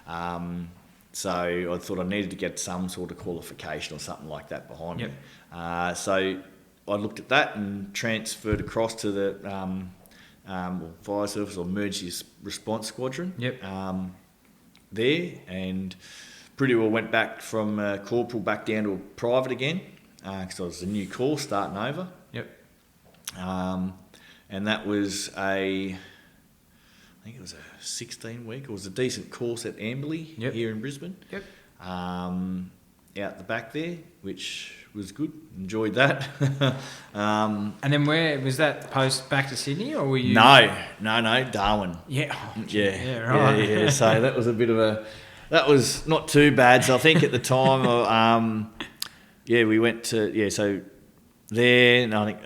So I thought I needed to get some sort of qualification or something like that behind me. So I looked at that and transferred across to the Fire Service or Emergency Response Squadron there, and pretty well went back from corporal back down to a private again because I was a new course starting over. And that was I think it was a 16-week. It was a decent course at Amberley here in Brisbane. Out the back there, which was good. Enjoyed that. And then where was that post back to Sydney, or were you? No, Darwin. Right. So that was a bit of that was not too bad. So I think at the time, we went to, so there, and I think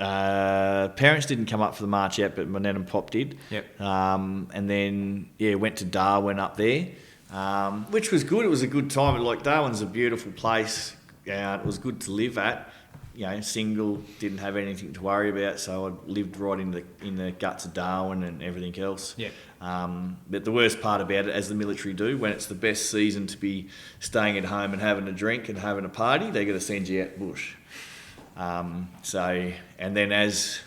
parents didn't come up for the march yet, but my nan and pop did. Yep. And then, went to Darwin up there, which was good. It was a good time. Like, Darwin's a beautiful place. It was good to live at. Single, didn't have anything to worry about, so I lived right in the guts of Darwin and everything else. Yep. But the worst part about it, as the military do, when it's the best season to be staying at home and having a drink and having a party, they're going to send you out bush. And then as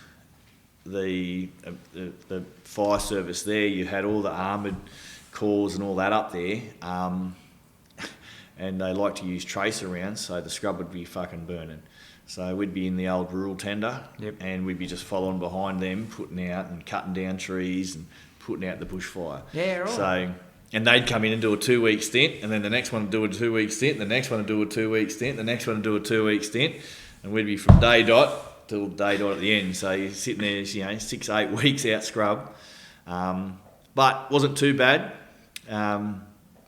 the fire service there, you had all the armoured corps and all that up there, and they like to use tracer rounds, so the scrub would be fucking burning. So we'd be in the old rural tender, and we'd be just following behind them, putting out and cutting down trees and putting out the bushfire. Yeah, right. So, and they'd come in and do a 2-week stint, and then the next one would do a 2-week stint, the next one would do a 2-week stint, the next one would do a 2-week stint, and we'd be from day dot till day dot at the end. So you're sitting there, 6-8 weeks out scrub, but wasn't too bad.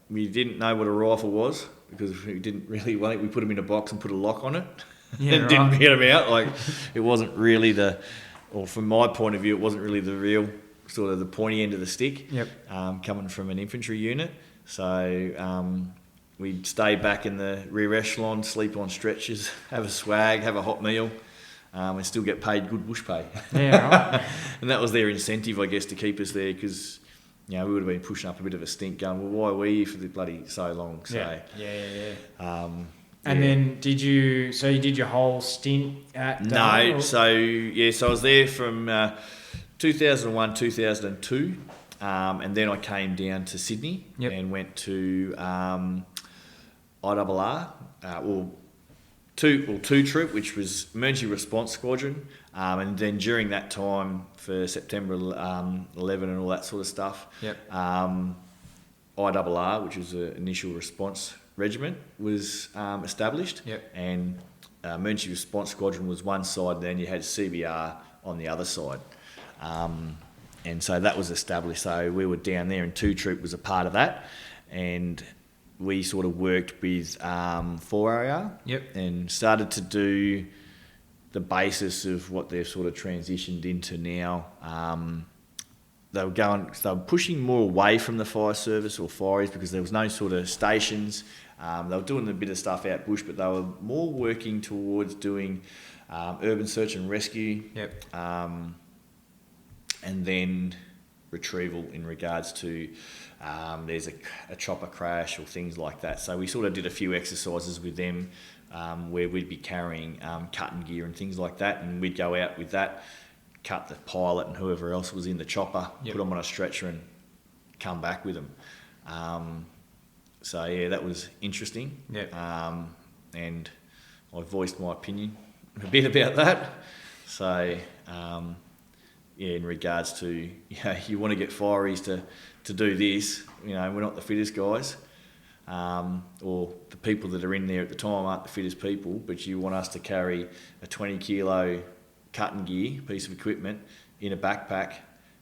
We didn't know what a rifle was because we didn't really. I think we put them in a box and put a lock on it, and didn't get them out. Like, it wasn't really from my point of view, it wasn't really the real sort of the pointy end of the stick. Yep. Coming from an infantry unit, so. We'd stay back in the rear echelon, sleep on stretchers, have a swag, have a hot meal, and still get paid good bush pay. Yeah, right. And that was their incentive, I guess, to keep us there, because we would have been pushing up a bit of a stink, going, well, why were you for the bloody so long? So, And then did you did your whole stint at Darwin? No, so I was there from 2001, 2002, and then I came down to Sydney and went to IRR, two troop, which was Emergency Response Squadron, and then during that time for September 11 and all that sort of stuff, IRR, which was an Initial Response Regiment, was established, and Emergency Response Squadron was one side, and then you had CBR on the other side. And so that was established. So we were down there, and 2 Troop was a part of that. And we sort of worked with 4RR and started to do the basis of what they've sort of transitioned into now. They were pushing more away from the fire service or fireys because there was no sort of stations. They were doing a bit of stuff out bush, but they were more working towards doing urban search and rescue. And then retrieval in regards to there's a chopper crash or things like that. So we sort of did a few exercises with them where we'd be carrying cutting gear and things like that, and we'd go out with that, cut the pilot and whoever else was in the chopper, put them on a stretcher and come back with them. So that was interesting. And I voiced my opinion a bit about that. So in regards to, you want to get fireys to do this, we're not the fittest guys, or the people that are in there at the time aren't the fittest people, but you want us to carry a 20 kilo cutting gear piece of equipment in a backpack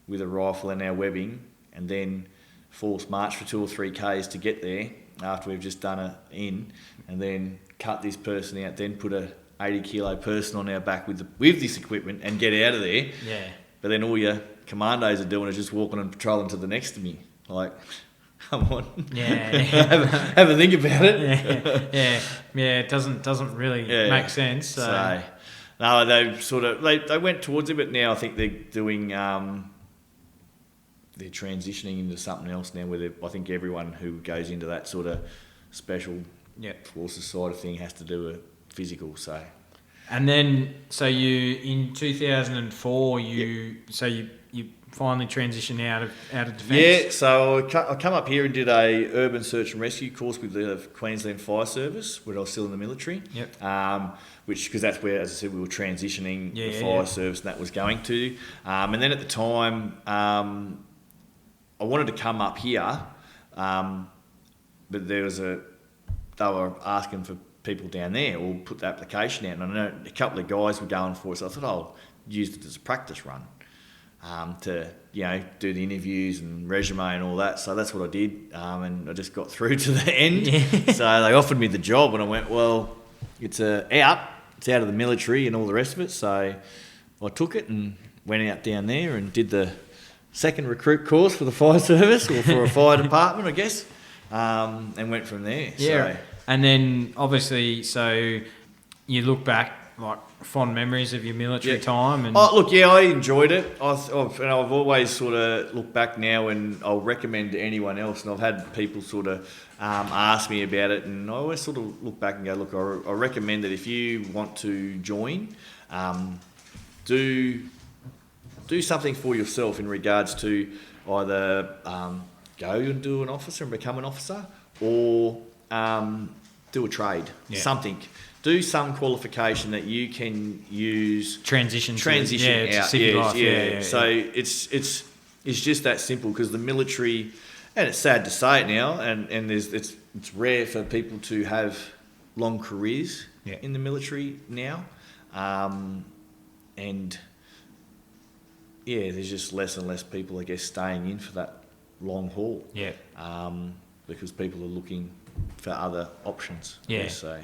with a rifle and our webbing, and then force march for 2 or 3 Ks to get there after we've just done and then cut this person out, then put a 80 kilo person on our back with this equipment and get out of there. But then all your commandos are doing is just walking and patrolling to the next to me. Like, come on. Have a think about it. It doesn't really make sense. So no, they went towards it, but now I think they're doing they're transitioning into something else now, where I think everyone who goes into that sort of special forces side of thing has to do a physical. So. And then, you in 2004, you finally transitioned out of defence. Yeah, so I come up here and did a urban search and rescue course with the Queensland Fire Service when I was still in the military. Because that's where, as I said, we were transitioning the fire service, and that was going to. And then at the time, I wanted to come up here, but they were asking for people down there or put the application out, and I know a couple of guys were going for it, so I thought I'll use it as a practice run to do the interviews and resume and all that. So that's what I did, and I just got through to the end. So they offered me the job, and I went, well, it's out of the military and all the rest of it. So I took it and went out down there and did the second recruit course for the fire service or for a fire department, I guess, and went from there. Yeah. So, and then obviously, so you look back, like fond memories of your military time. And I enjoyed it. I've always sort of looked back now, and I'll recommend to anyone else. And I've had people sort of ask me about it, and I always sort of look back and go, look, I recommend that if you want to join, do something for yourself in regards to either go and do an officer and become an officer, or do a trade, something. Do some qualification that you can use. Transition out. To civil life. Yeah. So it's just that simple, because the military, and it's sad to say it now, and it's rare for people to have long careers in the military now, and there's just less and less people, I guess, staying in for that long haul. Yeah. Because people are looking for other options. Yeah. So.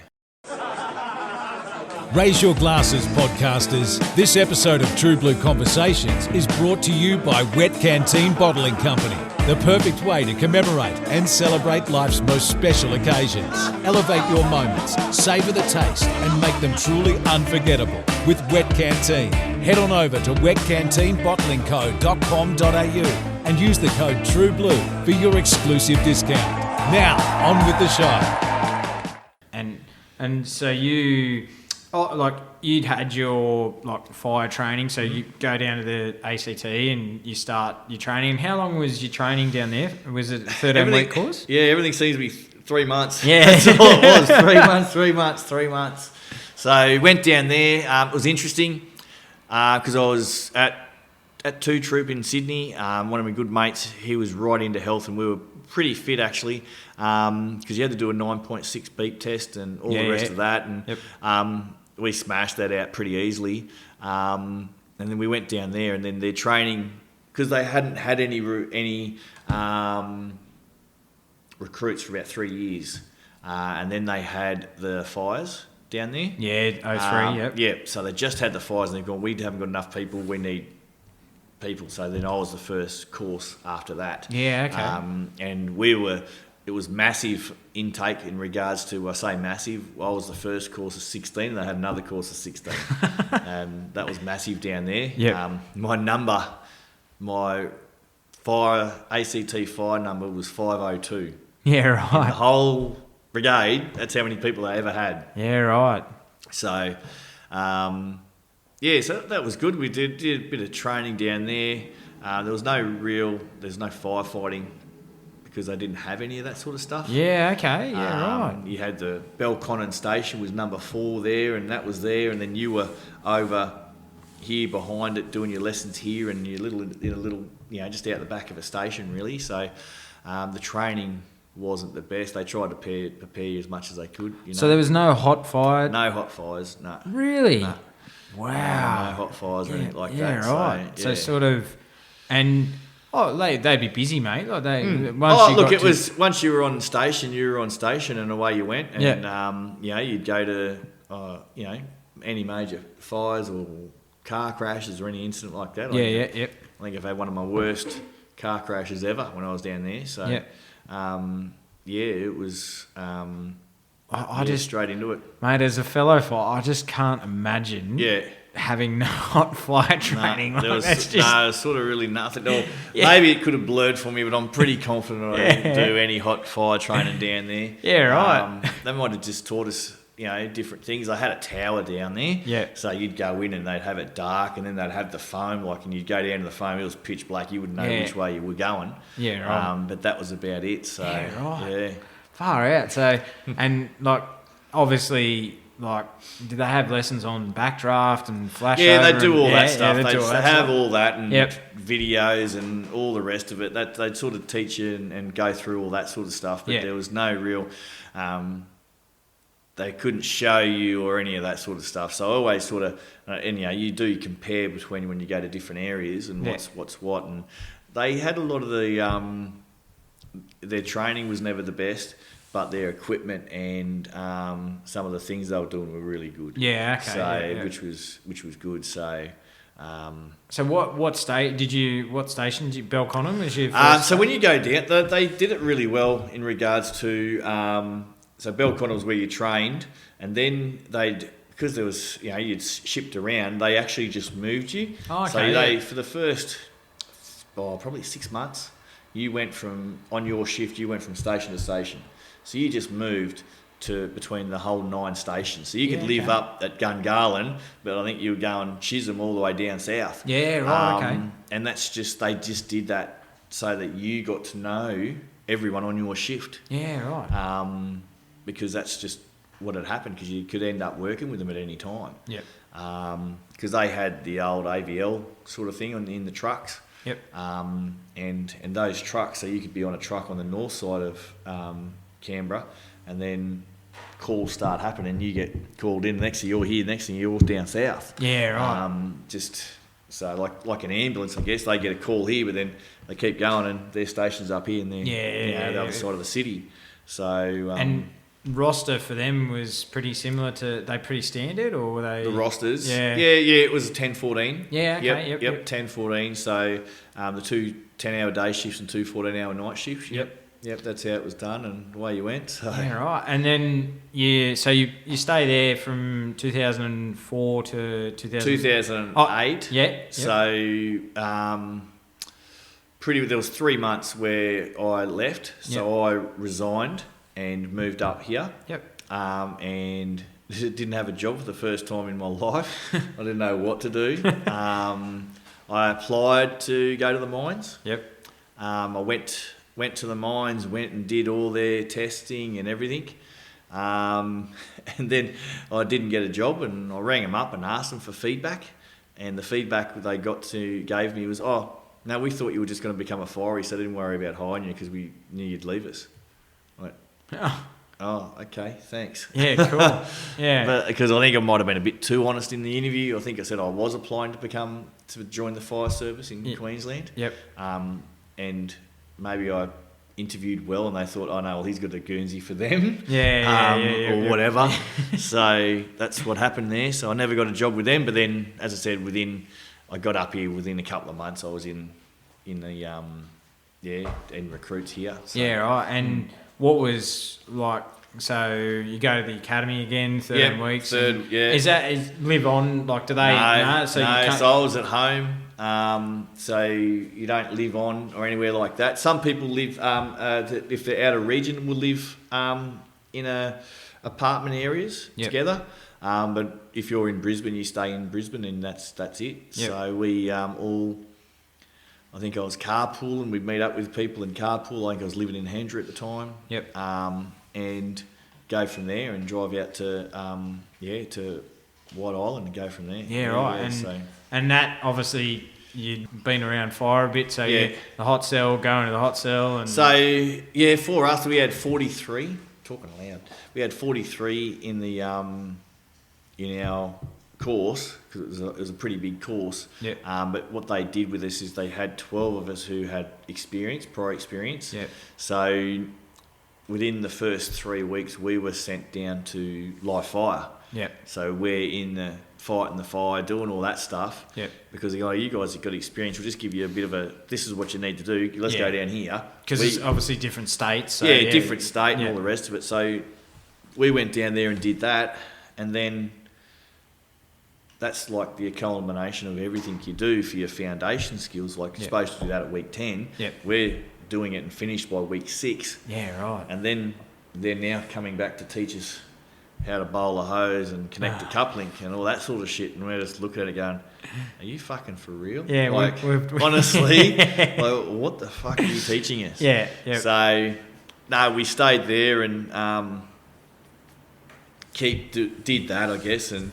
Raise your glasses, podcasters. This episode of True Blue Conversations is brought to you by Wet Canteen Bottling Company, the perfect way to commemorate and celebrate life's most special occasions. Elevate your moments, savour the taste, and make them truly unforgettable with Wet Canteen. Head on over to wetcanteenbottlingco.com.au and use the code TRUEBLUE for your exclusive discount. Now, on with the show. And so you'd had your fire training, so you go down to the ACT and you start your training. How long was your training down there? Was it a 13-week course? Yeah, everything seems to be 3 months. Yeah. That's all it was. 3 months. So went down there. It was interesting because I was at 2 Troop in Sydney. One of my good mates, he was right into health, and we were pretty fit actually, because you had to do a 9.6 beep test and all the rest of that, and we smashed that out pretty easily. And then we went down there, and then their training, because they hadn't had any recruits for about 3 years, and then they had the fires down there. Yeah, 03, Yeah, so they just had the fires, and they've gone, we haven't got enough people, we need people. So then I was the first course after that. Yeah, okay. And it was massive intake in regards to, I say massive, I was the first course of 16, and they had another course of 16. And that was massive down there. Yeah. My ACT fire number was 502. Yeah, In right. the whole brigade, that's how many people they ever had. Yeah, right. So, so that was good. We did a bit of training down there. There's no firefighting because they didn't have any of that sort of stuff. Yeah, okay, right. You had the Belconnen Station was number 4 there, and that was there, and then you were over here behind it doing your lessons here, and you're in a little, just out the back of a station really. So the training wasn't the best. They tried to prepare you as much as they could. So there was no hot fire? No hot fires, no. Really? No. Wow. No hot fires or anything like that. Yeah, right. So sort of, and they'd be busy, mate. Like once you were on station, and away you went, and you'd go to any major fires or car crashes or any incident like that. I think I've had one of my worst car crashes ever when I was down there. So it was. I just straight into it, mate. As a fellow fire, I just can't imagine. Having no hot fire training. There was sort of really nothing. Maybe it could have blurred for me, but I'm pretty confident I didn't do any hot fire training down there. Yeah, right. They might have just taught us, different things. I had a tower down there. Yeah. So you'd go in and they'd have it dark, and then they'd have the foam, and you'd go down to the foam. It was pitch black. You wouldn't know which way you were going. Yeah, right. But that was about it. So yeah. Far out. So and obviously. Did they have lessons on backdraft and flash? Yeah, they do all that stuff. They have all that and Yep. videos and all the rest of it. That they'd sort of teach you and go through all that sort of stuff. But there was no real. They couldn't show you or any of that sort of stuff. So I always sort of, you do compare between when you go to different areas and what's what. And they had a lot of their training was never the best. but their equipment and some of the things they were doing were really good. Yeah, okay. So which was good. So. So what station did you Belconnen was your first so when you go down, they did it really well in regards to so Belconnen was where you trained, and then because there was you'd shipped around, they actually just moved you. Oh, okay. So for the first probably 6 months, you went from on your shift, you went from station to station, so you just moved to between the whole 9 stations. So you could live up at Gungahlin, but I think you were going Chisholm all the way down south. Yeah, right, okay. And they just did that so that you got to know everyone on your shift. Yeah, right. Because that's just what had happened, because you could end up working with them at any time. Yep. Because they had the old AVL sort of thing in the trucks. Yep. And those trucks, so you could be on a truck on the north side of Canberra, and then calls start happening, you get called in, next thing you're here, next thing you're down south. Yeah, right. Just so like an ambulance, I guess, they get a call here, but then they keep going and their station's up here and they're the other side of the city. So and roster for them was pretty similar to, they pretty standard, or were they? The rosters? Yeah, it was a 10-14. Yeah, okay, yep. 10-14, so the 2 10-hour day shifts and 2 14-hour night shifts. Yep, that's how it was done, and away you went. So. Yeah, right. And then so you stay there from 2004 to 2008. Oh, yeah. So there was 3 months where I left, so I resigned and moved up here. Yep. And didn't have a job for the first time in my life. I didn't know what to do. I applied to go to the mines. Yep. I went to the mines, went and did all their testing and everything. And then I didn't get a job, and I rang them up and asked them for feedback. And the feedback they gave me was, "Oh, no, we thought you were just going to become a firey, so didn't worry about hiring you because we knew you'd leave us." I went, "Oh, okay, thanks." Yeah, cool. Yeah. But because I think I might have been a bit too honest in the interview. I think I said I was applying to join the fire service in Queensland. Yep. And maybe I interviewed well, and they thought, "Oh no, well he's got a Guernsey for them." Or whatever. So that's what happened there. So I never got a job with them. But then, as I said, I got up here within a couple of months. I was in recruits here. So. Yeah, right. And what was like? So you go to the academy again, 13 weeks. Is live on? Like, do they? No. So I was at home. So you don't live on or anywhere like that. Some people live, if they're out of region, will live in apartment areas together. But if you're in Brisbane, you stay in Brisbane, and that's it. Yep. So we I think I was carpooling. We'd meet up with people in carpool. I think I was living in Hendra at the time. Yep. And go from there and drive out to White Island and go from there. Yeah, right. And that, obviously, you'd been around fire a bit, so the hot cell, going to the hot cell. And so, for us, we had 43, talking loud, we had 43 in the in our course, because it was a pretty big course. Yeah. But what they did with us is they had 12 of us who had prior experience. Yeah. So within the first 3 weeks, we were sent down to live fire. Yeah. So we're in the fighting the fire, doing all that stuff. Yeah. Because they go, you guys have got experience. We'll just give you a bit of this is what you need to do. Let's go down here. Because it's obviously different states. So different state and all the rest of it. So we went down there and did that, and then that's like the culmination of everything you do for your foundation skills. Like you're supposed to do that at week 10. Yep. We're doing it and finished by week 6. Yeah, right. And then they're now coming back to teach us how to bowl a hose and connect a coupling and all that sort of shit. And we're just looking at it going, are you fucking for real? Yeah, like, honestly, like, what the fuck are you teaching us? Yeah, yeah. So, no, we stayed there and did that, I guess, and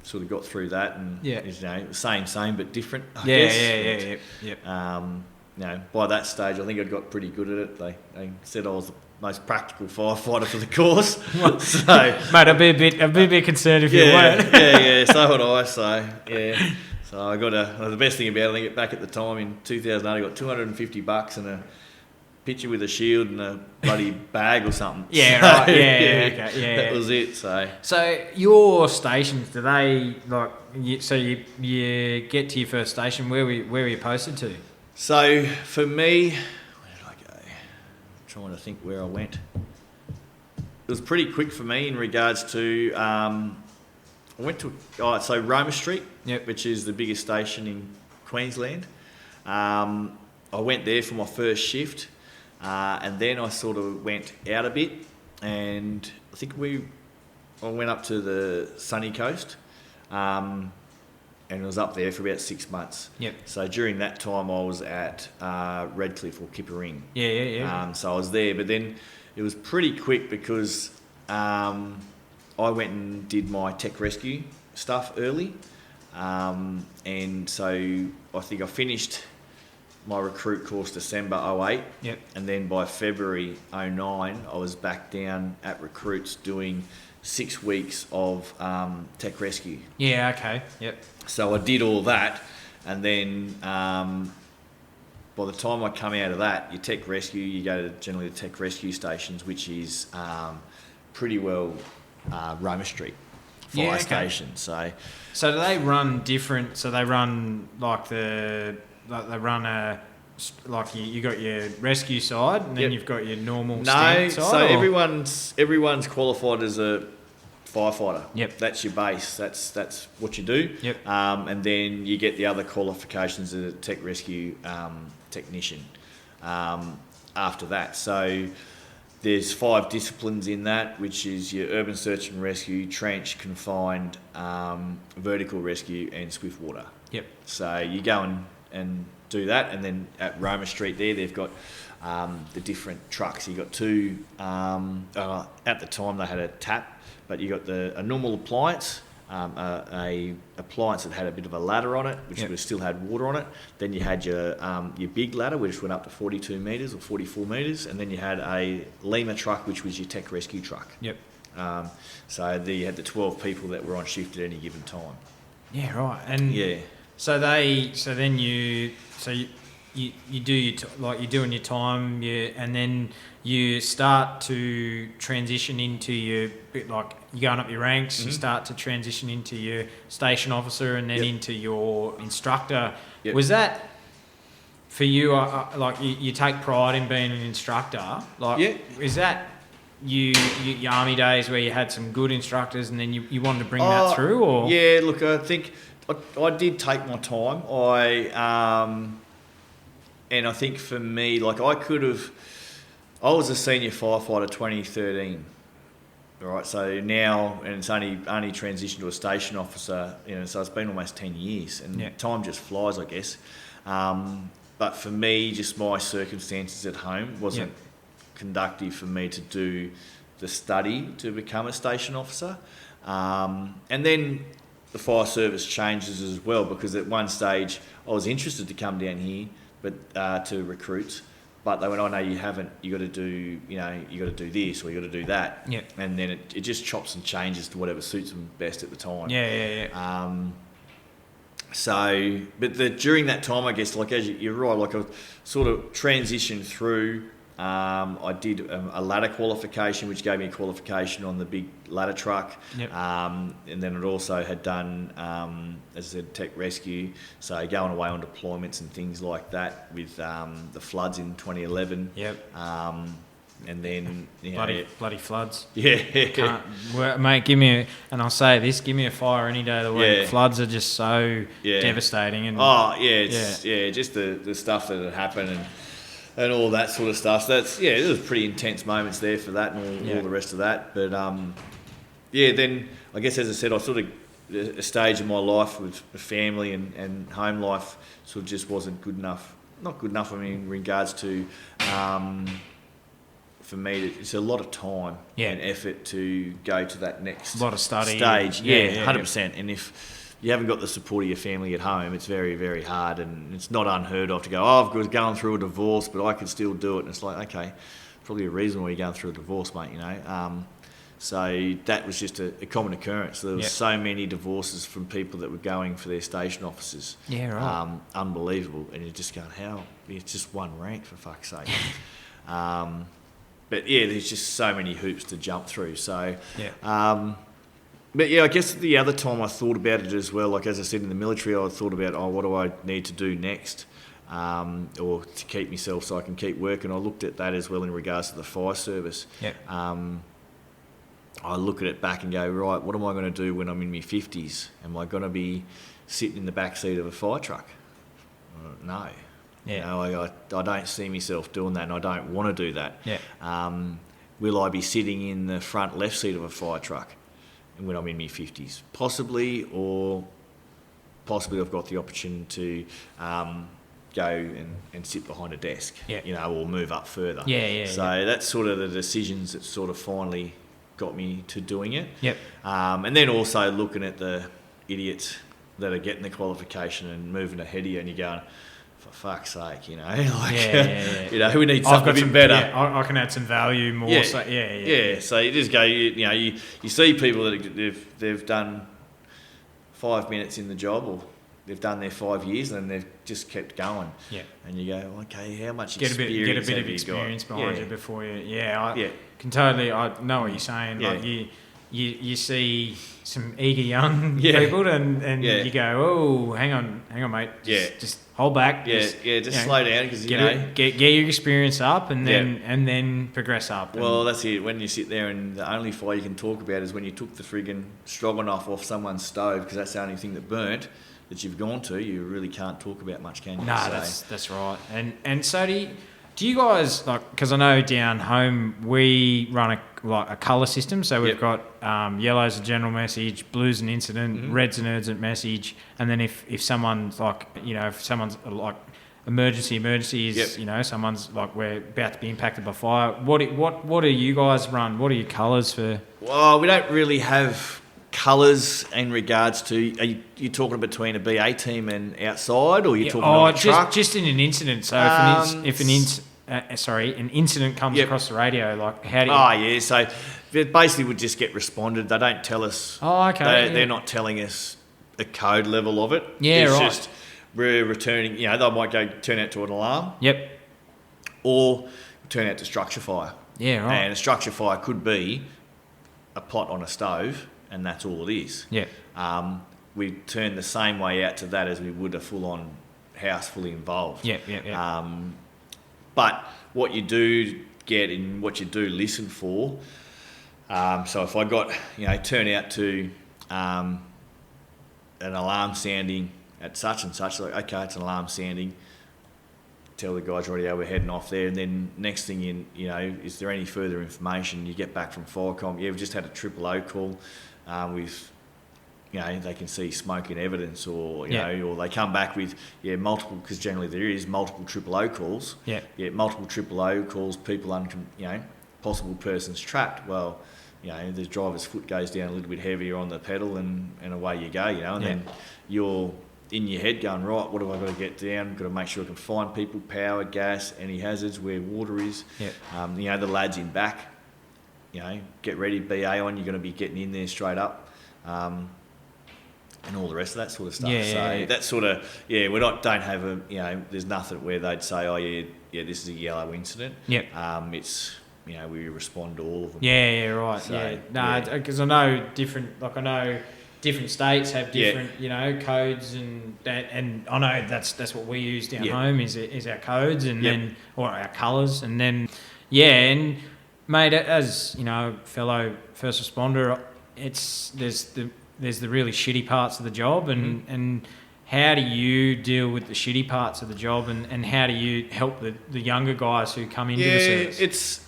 sort of got through that. And, same, but different, I guess. Yeah. By that stage, I think I'd got pretty good at it. They said I was the most practical firefighter for the course. So, mate, I'd be a bit concerned if you weren't. yeah. So would I. So I got the best thing about it, I think back at the time in 2008, I got $250 and a picture with a shield and a bloody bag or something. Yeah, So, right. Yeah, okay, yeah. That was it. So your stations, do they like? You get to your first station. Where were you posted to? So for me, where did I go? I'm trying to think where I went. It was pretty quick for me in regards to. I went to Roma Street, which is the biggest station in Queensland. I went there for my first shift, and then I sort of went out a bit, and I think I went up to the sunny coast, and I was up there for about 6 months. Yep. So during that time, I was at Redcliffe or Kippa-Ring. Yeah. So I was there, but then it was pretty quick because I went and did my tech rescue stuff early, and so I think I finished my recruit course December 08, and then by February 09 I was back down at recruits doing 6 weeks of tech rescue. Yeah, okay, So I did all that, and then by the time I come out of that, your tech rescue, you go to generally the tech rescue stations, which is pretty well Roma Street fire station. So do they run different? So they run you got your rescue side, and then you've got your normal stand side? So everyone's qualified as a firefighter. That's your base. That's what you do. And then you get the other qualifications as a tech rescue technician after that. So there's 5 disciplines in that, which is your urban search and rescue, trench, confined, vertical rescue, and swift water. So you go and do that, and then at Roma Street there, they've got the different trucks. You got 2. At the time, they had a tap, but you got a normal appliance, a appliance that had a bit of a ladder on it, which still had water on it. Then you had your big ladder, which went up to 42 metres or 44 metres, and then you had a Lima truck, which was your tech rescue truck. So there you had the 12 people that were on shift at any given time. Yeah, right. And so then you do you're doing your time, and then you start to transition into your bit like you're going up your ranks. You start to transition into your station officer, and then into your instructor. Was that for you? Like you take pride in being an instructor. Like, is that your army days where you had some good instructors, and then you wanted to bring that through? Or look, I think I did take my time. And I think for me, like I was a senior firefighter 2013, right? So now, and it's only transitioned to a station officer, so it's been almost 10 years, and time just flies, I guess. But for me, just my circumstances at home wasn't conducive for me to do the study to become a station officer. And then the fire service changes as well, because at one stage I was interested to come down here, but to recruits, but they went, "Oh no, you haven't. You got to do, you got to do this or you got to do that." And then it just chops and changes to whatever suits them best at the time. So, but during that time, I guess, like you're right, like I sort of transitioned through. I did a ladder qualification, which gave me a qualification on the big ladder truck. And then it also had done, as I said, tech rescue. So going away on deployments and things like that with the floods in 2011. And then bloody floods. Mate, give me I'll say this: give me a fire any day of the week. Floods are just so devastating. And just the stuff that had happened and all that sort of stuff. So there was pretty intense moments there for that and all the rest of that. But then I guess, as I said, I sort of a stage in my life with family and home life sort of just wasn't good enough. Not good enough, I mean, in regards to for me, it's a lot of time and effort to go to that next lot of study stage. 100%. And if you haven't got the support of your family at home, it's very, very hard, and it's not unheard of to go, I've got going through a divorce, but I can still do it. And it's like, okay, probably a reason why you're going through a divorce, mate, So that was just a common occurrence. There was so many divorces from people that were going for their station officers. Unbelievable. And you're just going, how? It's just one rank, for fuck's sake. But yeah, there's just so many hoops to jump through. So, Yeah. but yeah, I guess the other time I thought about it as well, like as I said in the military, I thought about, what do I need to do next, or to keep myself so I can keep working. I looked at that as well in regards to the fire service. Yep. I look at it back and go, right, what am I going to do when I'm in my 50s? Am I going to be sitting in the back seat of a fire truck? No. Yeah. You know, I don't see myself doing that, and I don't want to do that. Yeah. Will I be sitting in the front left seat of a fire truck when I'm in my 50s? Possibly, or possibly I've got the option to go and sit behind a desk, Yeah. you know, or move up further. Yeah. So that's sort of the decisions that sort of finally got me to doing it. Yep. And then also looking at the idiots that are getting the qualification and moving ahead of you, and you're going, for fuck's sake, you know, like, Yeah. you know, we need something a bit better. Yeah, I can add some value more. Yeah. So, Yeah, so you just go, you know, you see people that they've done 5 minutes in the job, or they've done their 5 years, and they've just kept going. Yeah. And you go, okay, how much Get a bit experience of have you experience got? behind Yeah. you before you. Yeah, Yeah. Can totally. I know what you're saying. Yeah. Like you see some eager young Yeah. people, and Yeah. you go, oh, hang on, mate. Just hold back. Yeah, Just, just you know, slow down, because, you know. get your experience up, and then progress up. Well, that's it. When you sit there, and the only fire you can talk about is when you took the friggin' stroganoff off someone's stove, because that's the only thing that burnt that you've gone to. You really can't talk about much, can you? No, So- that's right. And so do you guys, like, because I know down home we run a colour system, so we've got yellow's a general message, blue's an incident, red's an urgent message, and then if someone's like, you know, if someone's like emergency is, you know, someone's like, we're about to be impacted by fire. What do you guys run? What are your colours for? Well, we don't really have colours in regards to. Are you talking between a BA team and outside, or are you talking on a truck? Just in an incident. So if an incident comes across the radio, like how do you? Oh yeah, so it basically would just get responded. They don't tell us. Oh, okay. They're not telling us a code level of it. Yeah, it's right. just we're returning. You know, they might go turn out to an alarm. Yep. Or turn out to structure fire. Yeah, right. And a structure fire could be a pot on a stove, and that's all it is. Yeah. We turn the same way out to that as we would a full-on house fully involved. Yeah. But what you do get and what you do listen for, so if I got, you know, turn out to an alarm sounding at such and such, like, okay, it's an alarm sounding, tell the guys already, we're heading off there, and then next thing you know, is there any further information? You get back from Firecom, we've just had a triple O call with, you know, they can see smoke and evidence, or you know, or they come back with multiple, because generally there is multiple triple O calls. Multiple triple O calls, people you know, possible persons trapped. Well, you know, the driver's foot goes down a little bit heavier on the pedal, and away you go. You know, and then you're in your head going, right, what have I got to get down? Got to make sure I can find people, power, gas, any hazards, where water is. You know, the lads in back, you know, get ready, BA on. You're going to be getting in there straight up. And all the rest of that sort of stuff. That sort of, we don't have a, you know, there's nothing where they'd say, oh yeah, this is a yellow incident. It's, you know, we respond to all of them. Right. So, because I know different states have different, you know, codes, and I know that's what we use down home is our codes, and then, or our colours, and then, and mate, as you know, fellow first responder, there's the really shitty parts of the job, and how do you deal with the shitty parts of the job, and how do you help the younger guys who come into the service? It's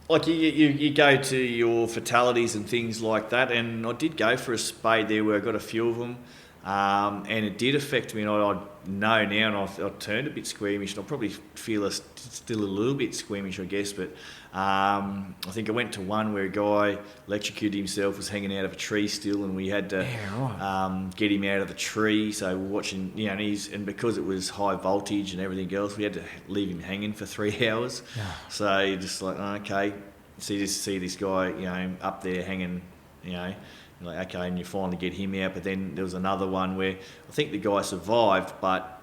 like you go to your fatalities and things like that, and I did go for a spade there where I got a few of them, and it did affect me, and I know now, and I turned a bit squeamish, and I probably feel still a little bit squeamish, I guess, but I think I went to one where a guy electrocuted himself, was hanging out of a tree still, and we had to get him out of the tree. So we're watching, you know, and because it was high voltage and everything else, we had to leave him hanging for 3 hours. So you're just like, okay, so you just see this guy, you know, up there hanging, you know, like, okay, and you finally get him out. But then there was another one where I think the guy survived, but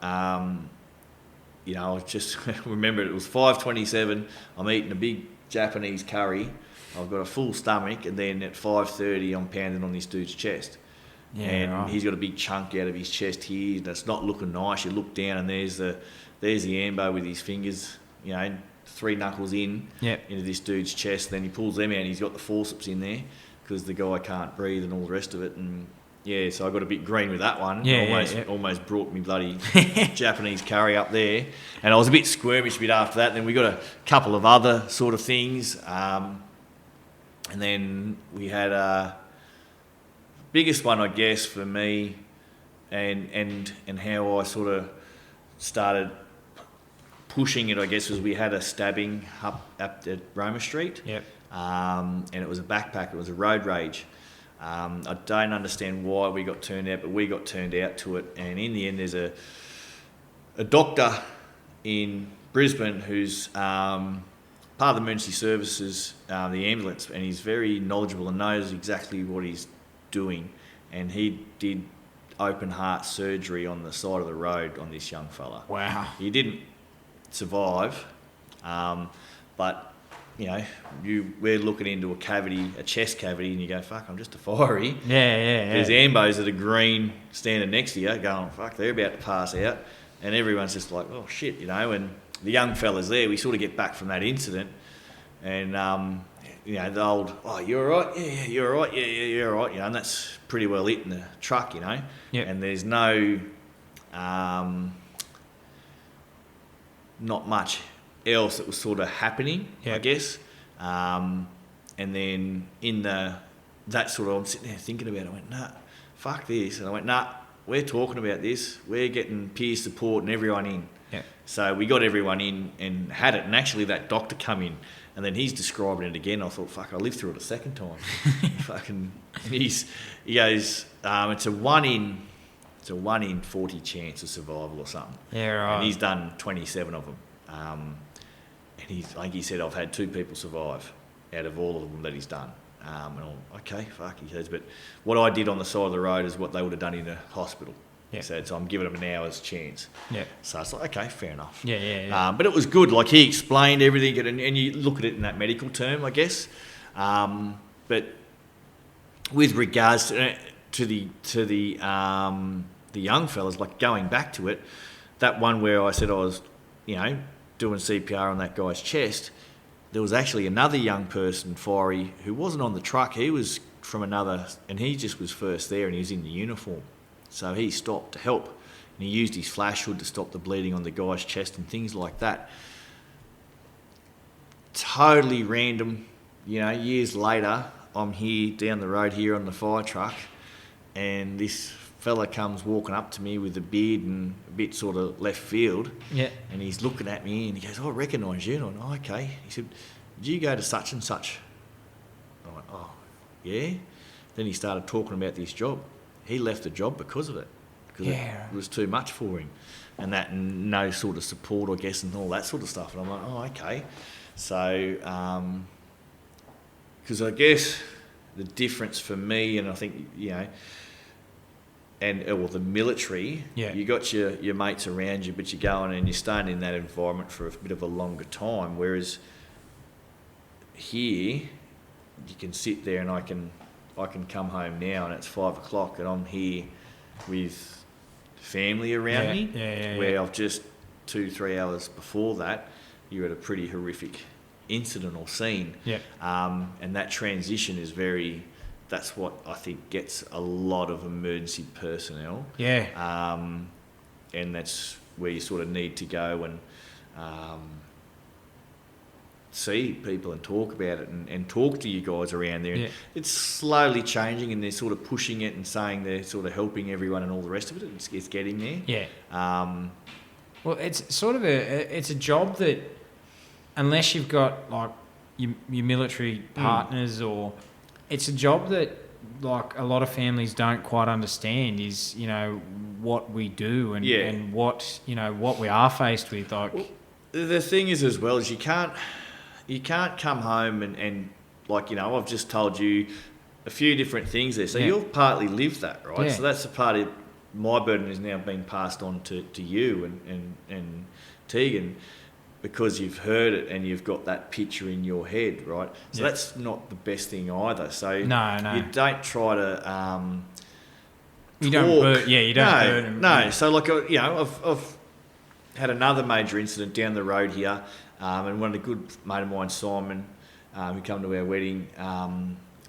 I just remember it was 5:27. I'm eating a big Japanese curry. I've got a full stomach, and then at 5:30, I'm pounding on this dude's chest. Yeah, and right. he's got a big chunk out of his chest here that's not looking nice. You look down, and there's the ambo with his fingers, 3 knuckles into this dude's chest. Then he pulls them out, and he's got the forceps in there because the guy can't breathe and all the rest of it. And yeah, so I got a bit green with that one. Almost brought me bloody Japanese curry up there. And I was a bit squirmish a bit after that. Then we got a couple of other sort of things. And then we had biggest one, I guess, for me and how I sort of started pushing it, I guess, was we had a stabbing up at Roma Street. Yep. And it was a backpack. It was a road rage. I don't understand why we got turned out, but we got turned out to it. And in the end, there's a doctor in Brisbane who's part of the emergency services, the ambulance, and he's very knowledgeable and knows exactly what he's doing. And he did open heart surgery on the side of the road on this young fella. Wow. He didn't survive, but we're looking into a chest cavity, and you go, fuck, I'm just a fiery. Yeah. There's ambos that are green standing next to you going, fuck, they're about to pass out. And everyone's just like, oh shit, and the young fella's there. We sort of get back from that incident, and the old, oh, you're all right? Yeah, you're all right? Yeah, you're all right, and that's pretty well it in the truck, Yep. And there's no, not much else that was sort of happening, I guess. And then that sort of, I'm sitting there thinking about it. I went, nah, fuck this. And I went, nah, we're talking about this. We're getting peer support and everyone in. Yeah. So we got everyone in and had it. And actually that doctor come in, and then he's describing it again. I thought, fuck, I lived through it a second time. Fucking, he goes, it's a 1 in 40 chance of survival or something. Yeah, right. And he's done 27 of them. And I think he said, I've had 2 people survive out of all of them that he's done. And I'm okay, fuck, he says. But what I did on the side of the road is what they would have done in a hospital. Yeah. So I'm giving them an hour's chance. Yeah. So it's like, okay, fair enough. Yeah. But it was good. Like, he explained everything, and you look at it in that medical term, I guess. But with regards to the young fellas, like going back to it, that one where I said I was, doing CPR on that guy's chest, there was actually another young person, fiery, who wasn't on the truck. He was from another, and he just was first there, and he was in the uniform. So he stopped to help, and he used his flash hood to stop the bleeding on the guy's chest and things like that. Totally random, years later, I'm here down the road here on the fire truck, and this fella comes walking up to me with a beard and a bit sort of left field. Yeah. And he's looking at me and he goes, oh, I recognise you. And I went, oh, okay. He said, did you go to such and such? I went, oh, yeah. Then he started talking about this job. He left the job because of it. Because it was too much for him. And no sort of support, I guess, and all that sort of stuff. And I'm like, oh, okay. So, because I guess the difference for me, and I think, the military, you got your mates around you, but you're going and you're staying in that environment for a bit of a longer time. Whereas here, you can sit there and I can come home now and it's 5 o'clock and I'm here with family around me. Where I've just 2-3 hours before that, you're at a pretty horrific incident or scene. And that transition is that's what I think gets a lot of emergency personnel. And that's where you sort of need to go and see people and talk about it and talk to you guys around there. And it's slowly changing, and they're sort of pushing it and saying they're sort of helping everyone and all the rest of it. It's getting there. Well, it's sort of it's a job that, unless you've got like your military partners or... It's a job that, like, a lot of families don't quite understand is, what we do and what, what we are faced with. Like, well, the thing is as well is you can't come home and like, I've just told you a few different things there. So you've partly lived that, right? So that's a part of my burden is now being passed on to you and fatigue, and because you've heard it and you've got that picture in your head, right? So that's not the best thing either. So no. You don't try to you don't burn, you don't burn them. No. Yeah. So like, I've had another major incident down the road here, and one of the good mate of mine, Simon, who came to our wedding,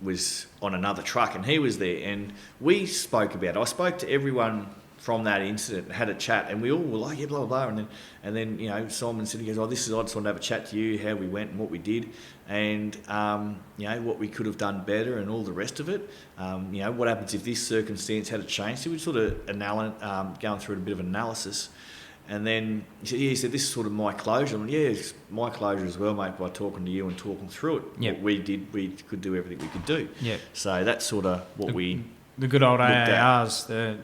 was on another truck, and he was there, and we spoke about it. I spoke to everyone from that incident and had a chat, and we all were like, yeah, blah, blah, blah. And then Simon said, he goes, I just want to have a chat to you, how we went and what we did, and, what we could have done better and all the rest of it. What happens if this circumstance had changed? So we sort of going through a bit of analysis. And then he said, this is sort of my closure. I'm like, yeah, it's my closure as well, mate, by talking to you and talking through it. Yep. What we did, we could do everything we could do. Yep. So that's sort of what the good old AARs, the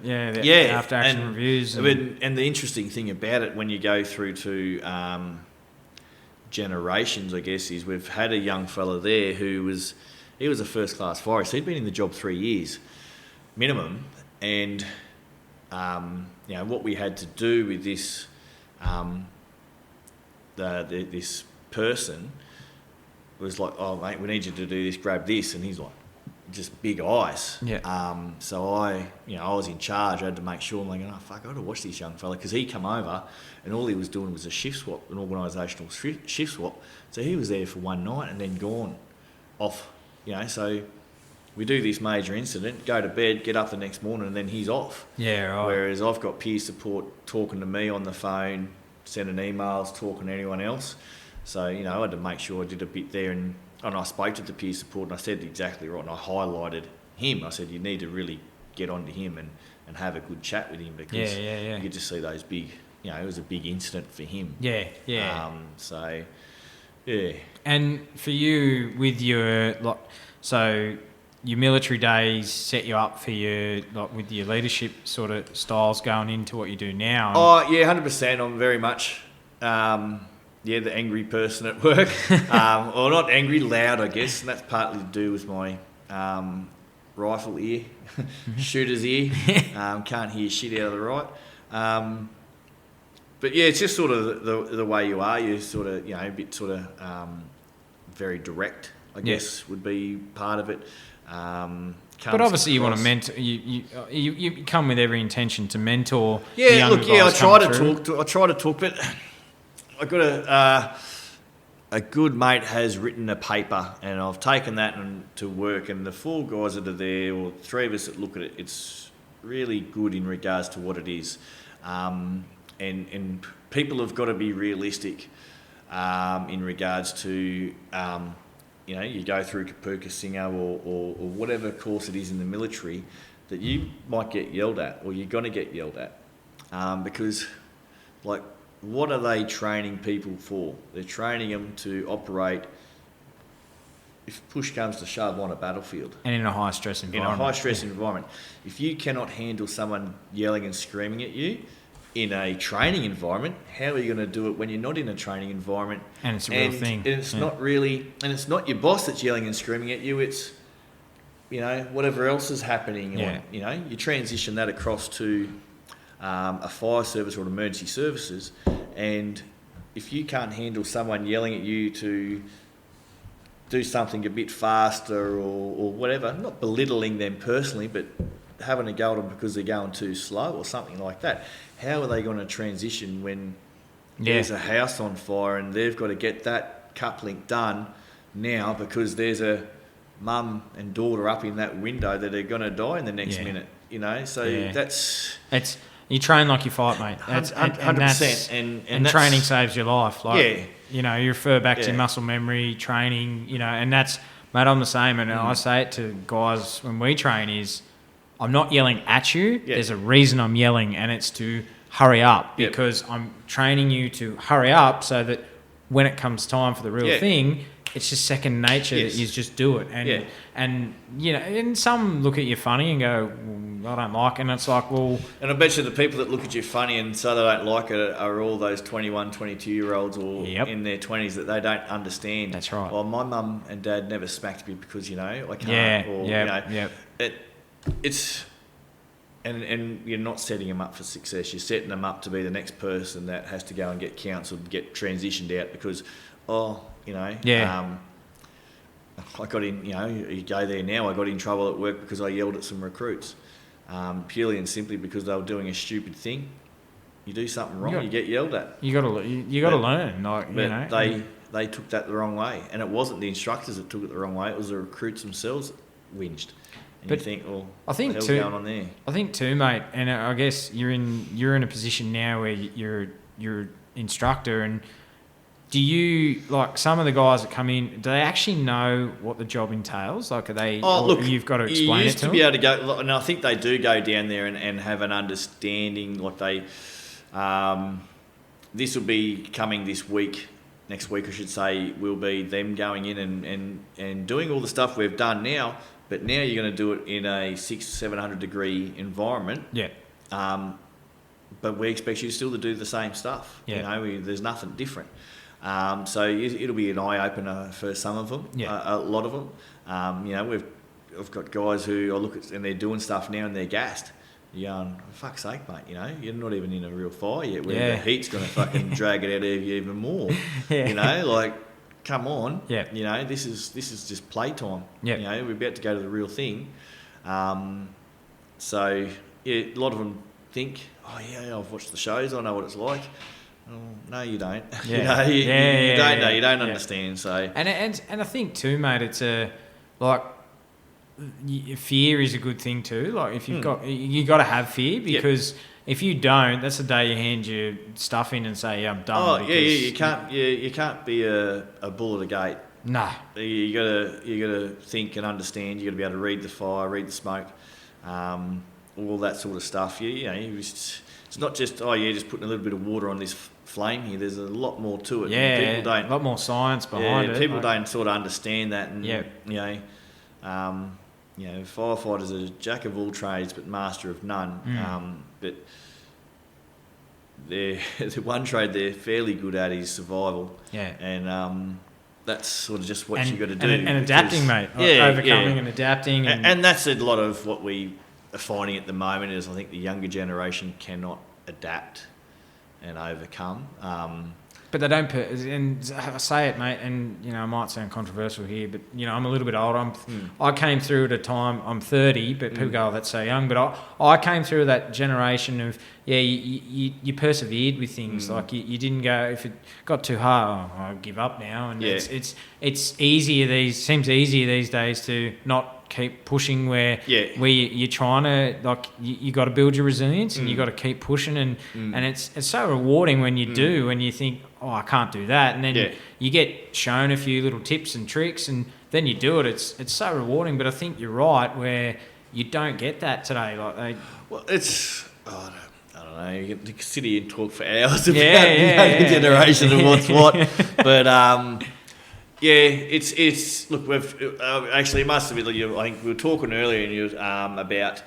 after action reviews. And the interesting thing about it, when you go through to generations, I guess, is we've had a young fella there he was a first class firefighter. So he'd been in the job 3 years minimum, and what we had to do with this this person was like, oh mate, we need you to do this, grab this, and he's like, just big eyes. Yeah. So I was in charge. I had to make sure. I'm like, oh fuck, I got to watch this young fella, because he come over and all he was doing was a shift swap, an organisational shift swap. So he was there for one night and then gone off. So we do this major incident, go to bed, get up the next morning, and then he's off. Yeah, right. Whereas I've got peer support talking to me on the phone, sending emails, talking to anyone else. So I had to make sure I did a bit there, and I spoke to the peer support, and I said exactly right, and I highlighted him. I said, you need to really get onto him and have a good chat with him, because you could just see those big, it was a big incident for him. Yeah. So, yeah. And for you, with your, your military days set you up for your, with your leadership sort of styles going into what you do now? Oh, yeah, 100%. I'm very much... the angry person at work. Or not angry, loud, I guess. And that's partly to do with my rifle ear, shooter's ear. Can't hear shit out of the right. But yeah, it's just sort of the way you are. You're sort of, a bit sort of very direct, I guess, would be part of it. But obviously you want to mentor. You come with every intention to mentor. Yeah, look, I try to talk, but I got a good mate has written a paper, and I've taken that to work, and the 4 guys that are there, or 3 of us that look at it, it's really good in regards to what it is. And people have got to be realistic in regards to, you go through Kapooka Singer or whatever course it is in the military, that you might get yelled at, or you're going to get yelled at. Because, what are they training people for? They're training them to operate, if push comes to shove, on a battlefield. And in a high-stress environment. In a high-stress environment. If you cannot handle someone yelling and screaming at you in a training environment, how are you going to do it when you're not in a training environment? And it's a real thing. And it's not really... And it's not your boss that's yelling and screaming at you. It's, whatever else is happening. Yeah. You transition that across to... a fire service or an emergency services, and if you can't handle someone yelling at you to do something a bit faster or whatever, not belittling them personally, but having a go at them because they're going too slow or something like that, how are they going to transition when there's a house on fire and they've got to get that coupling done now because there's a mum and daughter up in that window that are going to die in the next minute, So that's... You train like you fight, mate. That's 100%. And training saves your life. You refer back to muscle memory, training, and that's, mate, I'm the same. And I say it to guys when we train is, I'm not yelling at you. Yeah. There's a reason I'm yelling, and it's to hurry up, because I'm training you to hurry up so that when it comes time for the real thing, it's just second nature that you just do it. And some look at you funny and go, I don't like it. And it's like, well... And I bet you the people that look at you funny and say they don't like it are all those 21, 22-year-olds or in their 20s that they don't understand. That's right. Well, my mum and dad never smacked me because, I can't. And you're not setting them up for success. You're setting them up to be the next person that has to go and get counselled, get transitioned out because, I got in, you go there now, I got in trouble at work because I yelled at some recruits, purely and simply because they were doing a stupid thing. You do something wrong, you get yelled at. You got to learn, They took that the wrong way, and it wasn't the instructors that took it the wrong way. It was the recruits themselves that whinged. And you think, well, what the hell's going on there? I think too, mate, and I guess you're in a position now where you're instructor, and do you, like, some of the guys that come in, do they actually know what the job entails? Like, are they? You've got to explain you used it to to be them? able to go, and I think they do go down there and have an understanding. Like this will be coming this week. Next week, I should say, will be them going in and doing all the stuff we've done now. But now you're going to do it in a 600-700 degree environment. Yeah. But we expect you still to do the same stuff. Yeah. There's nothing different. So it'll be an eye opener for some of them. Yeah. A lot of them. I've got guys who I look at and they're doing stuff now and they're gassed. You're going, for fuck's sake, mate. You're not even in a real fire yet. Where the heat's going to fucking drag it out of you even more. Yeah. Come on. Yeah. This is just playtime. Yeah. We're about to go to the real thing. So a lot of them think, oh yeah, I've watched the shows, I know what it's like. Oh, no, you don't. Yeah. You don't know. You don't Yeah. understand. So and I think too, mate, it's fear is a good thing too. Like, if you've got to have fear, because if you don't, that's the day you hand your stuff in and say, I'm done. Oh, you can't be a bull at a gate. No. You gotta think and understand. You gotta be able to read the fire, read the smoke, all that sort of stuff. It's not just just putting a little bit of water on this flame here. There's a lot more to it. Yeah, people don't. A lot more science behind it. People don't sort of understand that, and Yeah. firefighters are a jack of all trades but master of none. But the one trade they're fairly good at is survival. Yeah. And that's sort of just what you got to do. And adapting, mate. Overcoming and adapting. And that's a lot of what we are finding at the moment is I think the younger generation cannot adapt and overcome. But they don't, and I say it, mate, and, I might sound controversial here, but, I'm a little bit older. I came through at a time, I'm 30, but people go, oh, that's so young. But I came through that generation of, you persevered with things. Like, you didn't go, if it got too hard, I'll give up now. And it's seems easier these days to not keep pushing where you're trying to, you got to build your resilience and you got to keep pushing, and it's so rewarding when you do, when you think, oh, I can't do that, and then you get shown a few little tips and tricks, and then you do it. It's so rewarding. But I think you're right where you don't get that today. It's I don't know. You can sit here and talk for hours about the younger generation and what's what, but it's look. We've actually it must have been. I think we were talking earlier about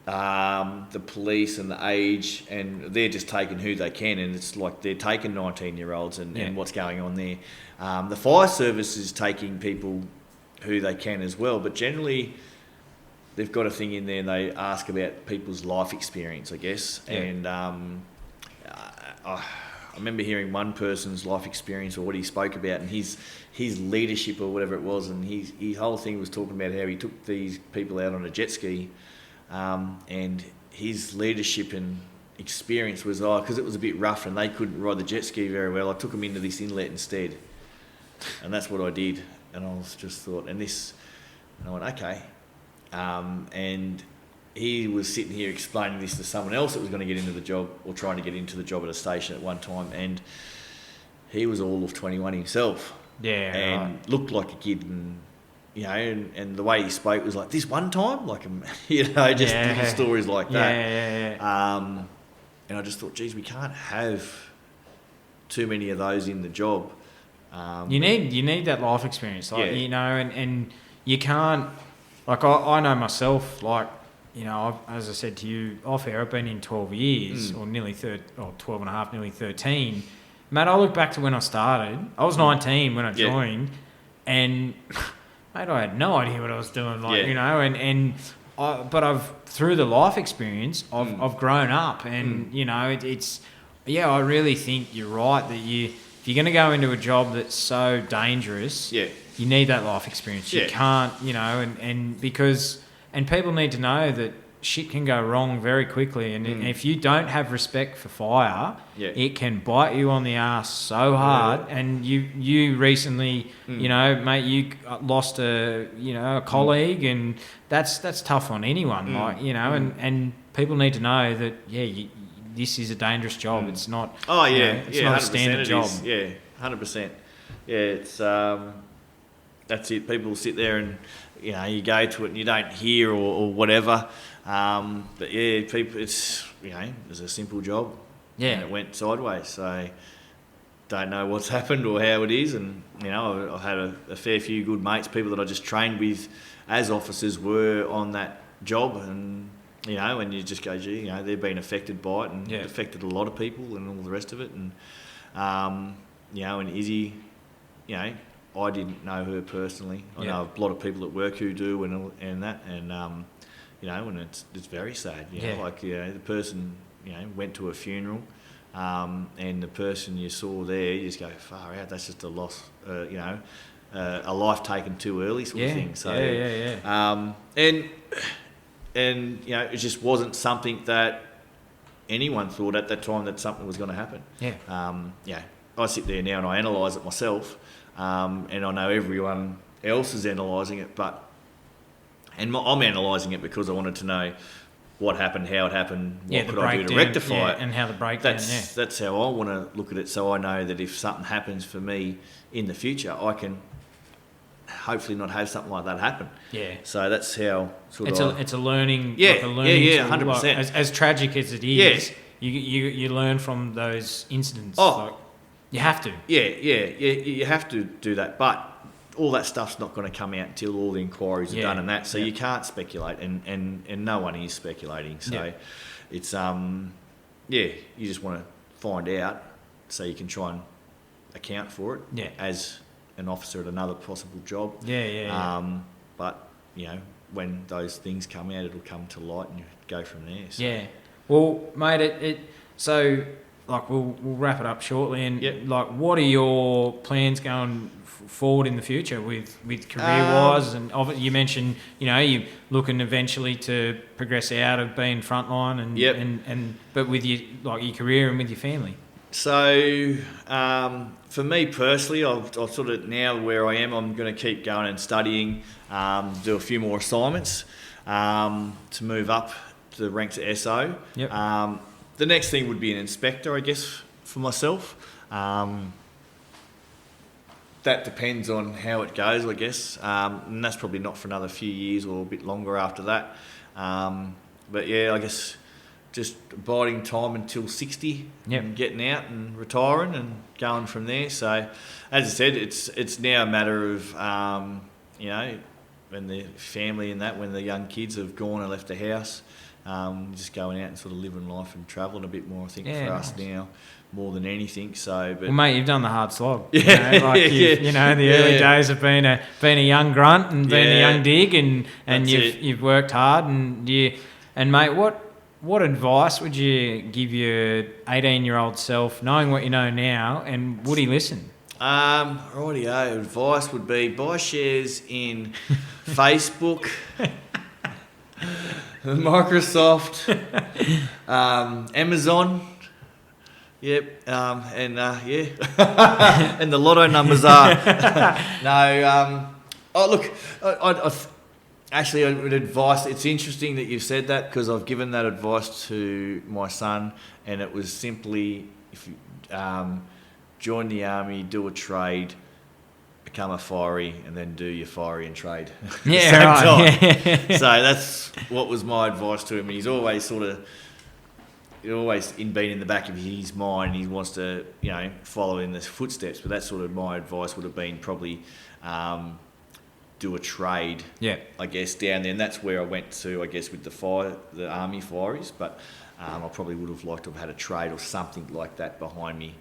the police and the age, and they're just taking who they can, and it's like they're taking 19-year-olds and what's going on there. The fire service is taking people who they can as well, but generally they've got a thing in there and they ask about people's life experience, I guess. Yeah. And I remember hearing one person's life experience or what he spoke about, and his leadership or whatever it was, and his whole thing was talking about how he took these people out on a jet ski. And his leadership and experience was, because it was a bit rough and they couldn't ride the jet ski very well, I took them into this inlet instead. And that's what I did. And I was just thought, and I went, okay. And he was sitting here explaining this to someone else that was going to get into the job or trying to get into the job at a station at one time. And he was all of 21 himself. Yeah. And looked like a kid, and and the way he spoke was like, this one time, just little stories like that. Yeah. And I just thought, geez, we can't have too many of those in the job. You need that life experience, and you can't, I know myself, as I said to you off air, I've been in 12 years, or 12 and a half, nearly 13. Mate, I look back to when I started. I was 19 when I joined, and mate, I had no idea what I was doing, I've through the life experience, I've grown up, and you know, it's I really think you're right that if you're going to go into a job that's so dangerous, you need that life experience. You can't, you know, and because people need to know that shit can go wrong very quickly, and if you don't have respect for fire, it can bite you on the ass so hard. And you recently, you know, mate, you lost a colleague, and that's tough on anyone, like, you know, and people need to know that this is a dangerous job. It's not. Oh yeah, you know, it's not a standard job. Yeah, 100%. Yeah, it's that's it. People sit there and, you know, you go to it and you don't hear or whatever. But yeah, people, it's, you know, it's a simple job. Yeah. And it went sideways. So don't know what's happened or how it is. And, you know, I've had a fair few good mates, people that I just trained with as officers were on that job. And, you know, and you just go, gee, you know, they've been affected by it, and it affected a lot of people and all the rest of it. And, you know, and Izzy, you know, I didn't know her personally. I know a lot of people at work who do, and that, and you know, and it's very sad. You know, like, you know, the person, you know, went to a funeral, and the person you saw there, you just go, far out. That's just a loss. You know, a life taken too early, sort of thing. So and you know, it just wasn't something that anyone thought at that time that something was going to happen. Yeah. I sit there now and I analyse it myself. And I know everyone else is analysing it, I'm analysing it because I wanted to know what happened, how it happened, what could I do to rectify it, and how the breakdown. That's how I want to look at it. So I know that if something happens for me in the future, I can hopefully not have something like that happen. Yeah. So that's how it's a learning. Yeah. Like a learning 100%. Like, as tragic as it is, you learn from those incidents. Like, you have to. Yeah, you have to do that. But all that stuff's not going to come out until all the inquiries are done and that. So you can't speculate, and no one is speculating. So it's you just want to find out so you can try and account for it as an officer at another possible job. But you know, when those things come out, it'll come to light, and you go from there. So. Yeah. Well, mate, so. Like, we'll wrap it up shortly, and like, what are your plans going forward in the future with career-wise? And you mentioned, you know, you're looking eventually to progress out of being frontline, and but with your career and with your family. So for me personally, I've sort of, now where I am, I'm going to keep going and studying, do a few more assignments to move up to the ranks of SO. The next thing would be an inspector, I guess, for myself. That depends on how it goes, I guess. And that's probably not for another few years or a bit longer after that. But yeah, I guess just biding time until 60 and getting out and retiring and going from there. So, as I said, it's now a matter of, you know, when the family and that, when the young kids have gone and left the house, just going out and sort of living life and travelling a bit more, I think, for us now, more than anything. So, but well, mate, you've done the hard slog. You know, like you know, the early days of being a young grunt and being a young dig, and you've worked hard, and mate, what advice would you give your 18-year-old self, knowing what you know now, and would he listen? Rightio, advice would be buy shares in Facebook. Microsoft, Amazon, and and the lotto numbers are actually, I would advise. It's interesting that you've said that, because I've given that advice to my son, and it was simply, if you join the army, do a trade, become a fiery, and then do your fiery and trade at the same time. So that's what was my advice to him. And he's always been in the back of his mind. He wants to, you know, follow in the footsteps. But that's sort of my advice would have been probably do a trade. I guess down there, and that's where I went to. I guess with the army fireys, but I probably would have liked to have had a trade or something like that behind me.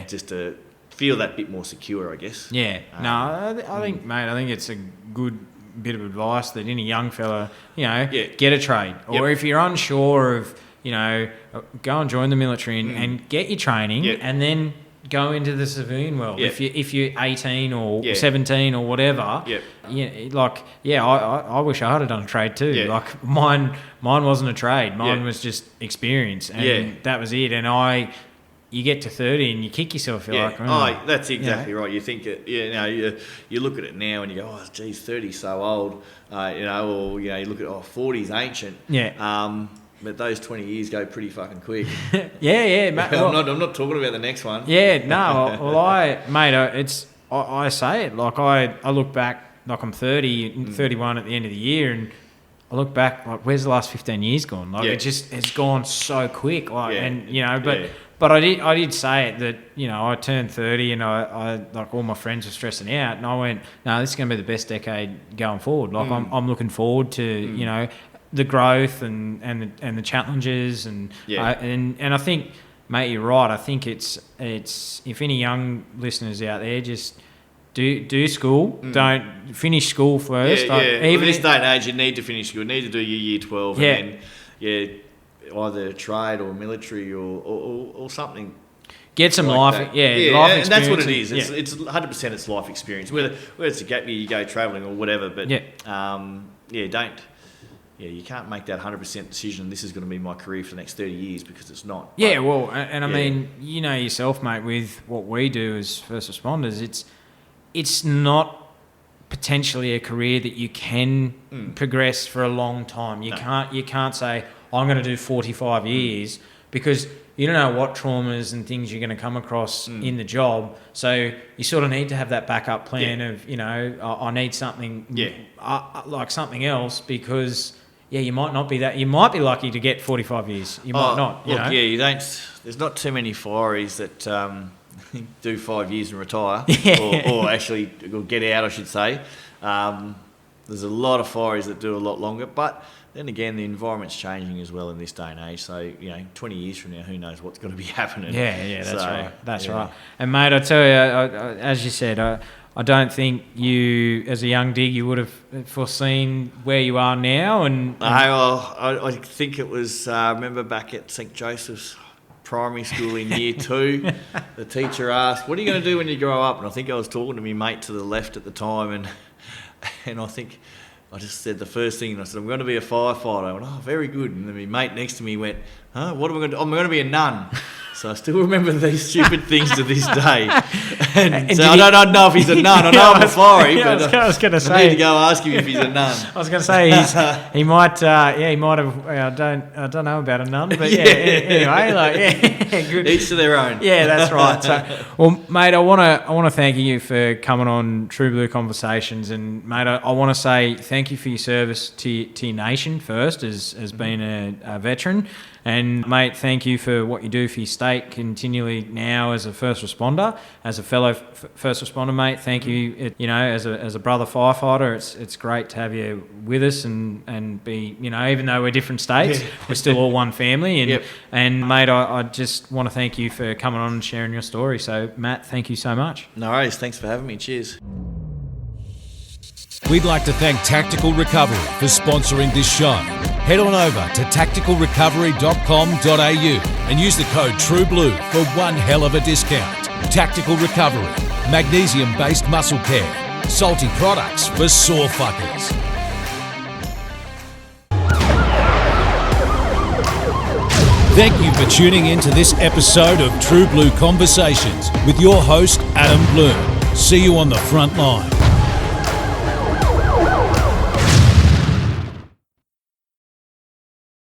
Just to feel that bit more secure, I guess. I think, mate, I think it's a good bit of advice that any young fella, Yeah. get a trade. Or Yep. if you're unsure of, go and join the military and get your training Yep. and then go into the civilian world. Yep. If you're 18 or Yeah. 17 or whatever, Yep. I wish I had done a trade too. Yeah. Like mine wasn't a trade. Mine Yeah. was just experience, and Yeah. that was it. And you get to 30 and you kick yourself. You're like, That's exactly right. You think it, you look at it now and you go, oh, geez, 30's so old, or you look at 40's ancient. Yeah. But those 20 years go pretty fucking quick. yeah, mate. I'm not talking about the next one. Yeah, no. Well, I say it like I look back, like I'm 30, 31 at the end of the year, and I look back like, where's the last 15 years gone? Like it's gone so quick. Like, and but I did say it that I turned 30 and I like all my friends were stressing out, and I went, no, this is going to be the best decade going forward. Like I'm looking forward to the growth and the challenges and I think, mate, you're right. I think it's if any young listeners out there, just do school. Don't finish school first. Even this day and age, you need to finish school. You need to do your year 12 and then either trade or military or something. Get some like life, that. life experience. And that's what it is. It's 100% it's life experience. Whether it's a gap year, you go travelling or whatever. But you can't make that 100% decision. This is going to be my career for the next 30 years because it's not. Yeah, well, and I mean, yourself, mate, with what we do as first responders, it's not potentially a career that you can progress for a long time. You can't say, I'm going to do 45 years because you don't know what traumas and things you're going to come across in the job. So you sort of need to have that backup plan of, I need something like something else because, you might not be that. You might be lucky to get 45 years. You might not. You don't. There's not too many fireys that do 5 years and retire or actually get out, I should say. There's a lot of fireys that do a lot longer, but then again, the environment's changing as well in this day and age. So, 20 years from now, who knows what's going to be happening. Yeah, that's right. That's right. And, mate, I tell you, as you said, I don't think you, as a young dig, you would have foreseen where you are now. I think it was, I remember back at St. Joseph's Primary School in year 2, the teacher asked, what are you going to do when you grow up? And I think I was talking to my mate to the left at the time, and I think I just said the first thing, and I said, I'm going to be a firefighter. I went, oh, very good. And then my mate next to me went, huh, what am I going to do? I'm going to be a nun. So I still remember these stupid things to this day. And so I don't know if he's a nun. I know I'm a fiery, but I was going to say, I need to go ask him if he's a nun. I was going to say he might have. I don't know about a nun, but anyway, good. Each to their own. Yeah, that's right. So, well, mate, I want to thank you for coming on True Blue Conversations, and mate, I want to say thank you for your service to your nation first, as being a veteran. And, mate, thank you for what you do for your state continually now as a first responder, as a fellow first responder, mate. Thank you. As a brother firefighter, it's great to have you with us and be, even though we're different states, we're still all one family. And mate, I just want to thank you for coming on and sharing your story. So, Matt, thank you so much. No worries. Thanks for having me. Cheers. We'd like to thank Tactical Recovery for sponsoring this show. Head on over to tacticalrecovery.com.au and use the code TRUEBLUE for one hell of a discount. Tactical Recovery, magnesium-based muscle care, salty products for sore fuckers. Thank you for tuning in to this episode of True Blue Conversations with your host, Adam Blum. See you on the front line.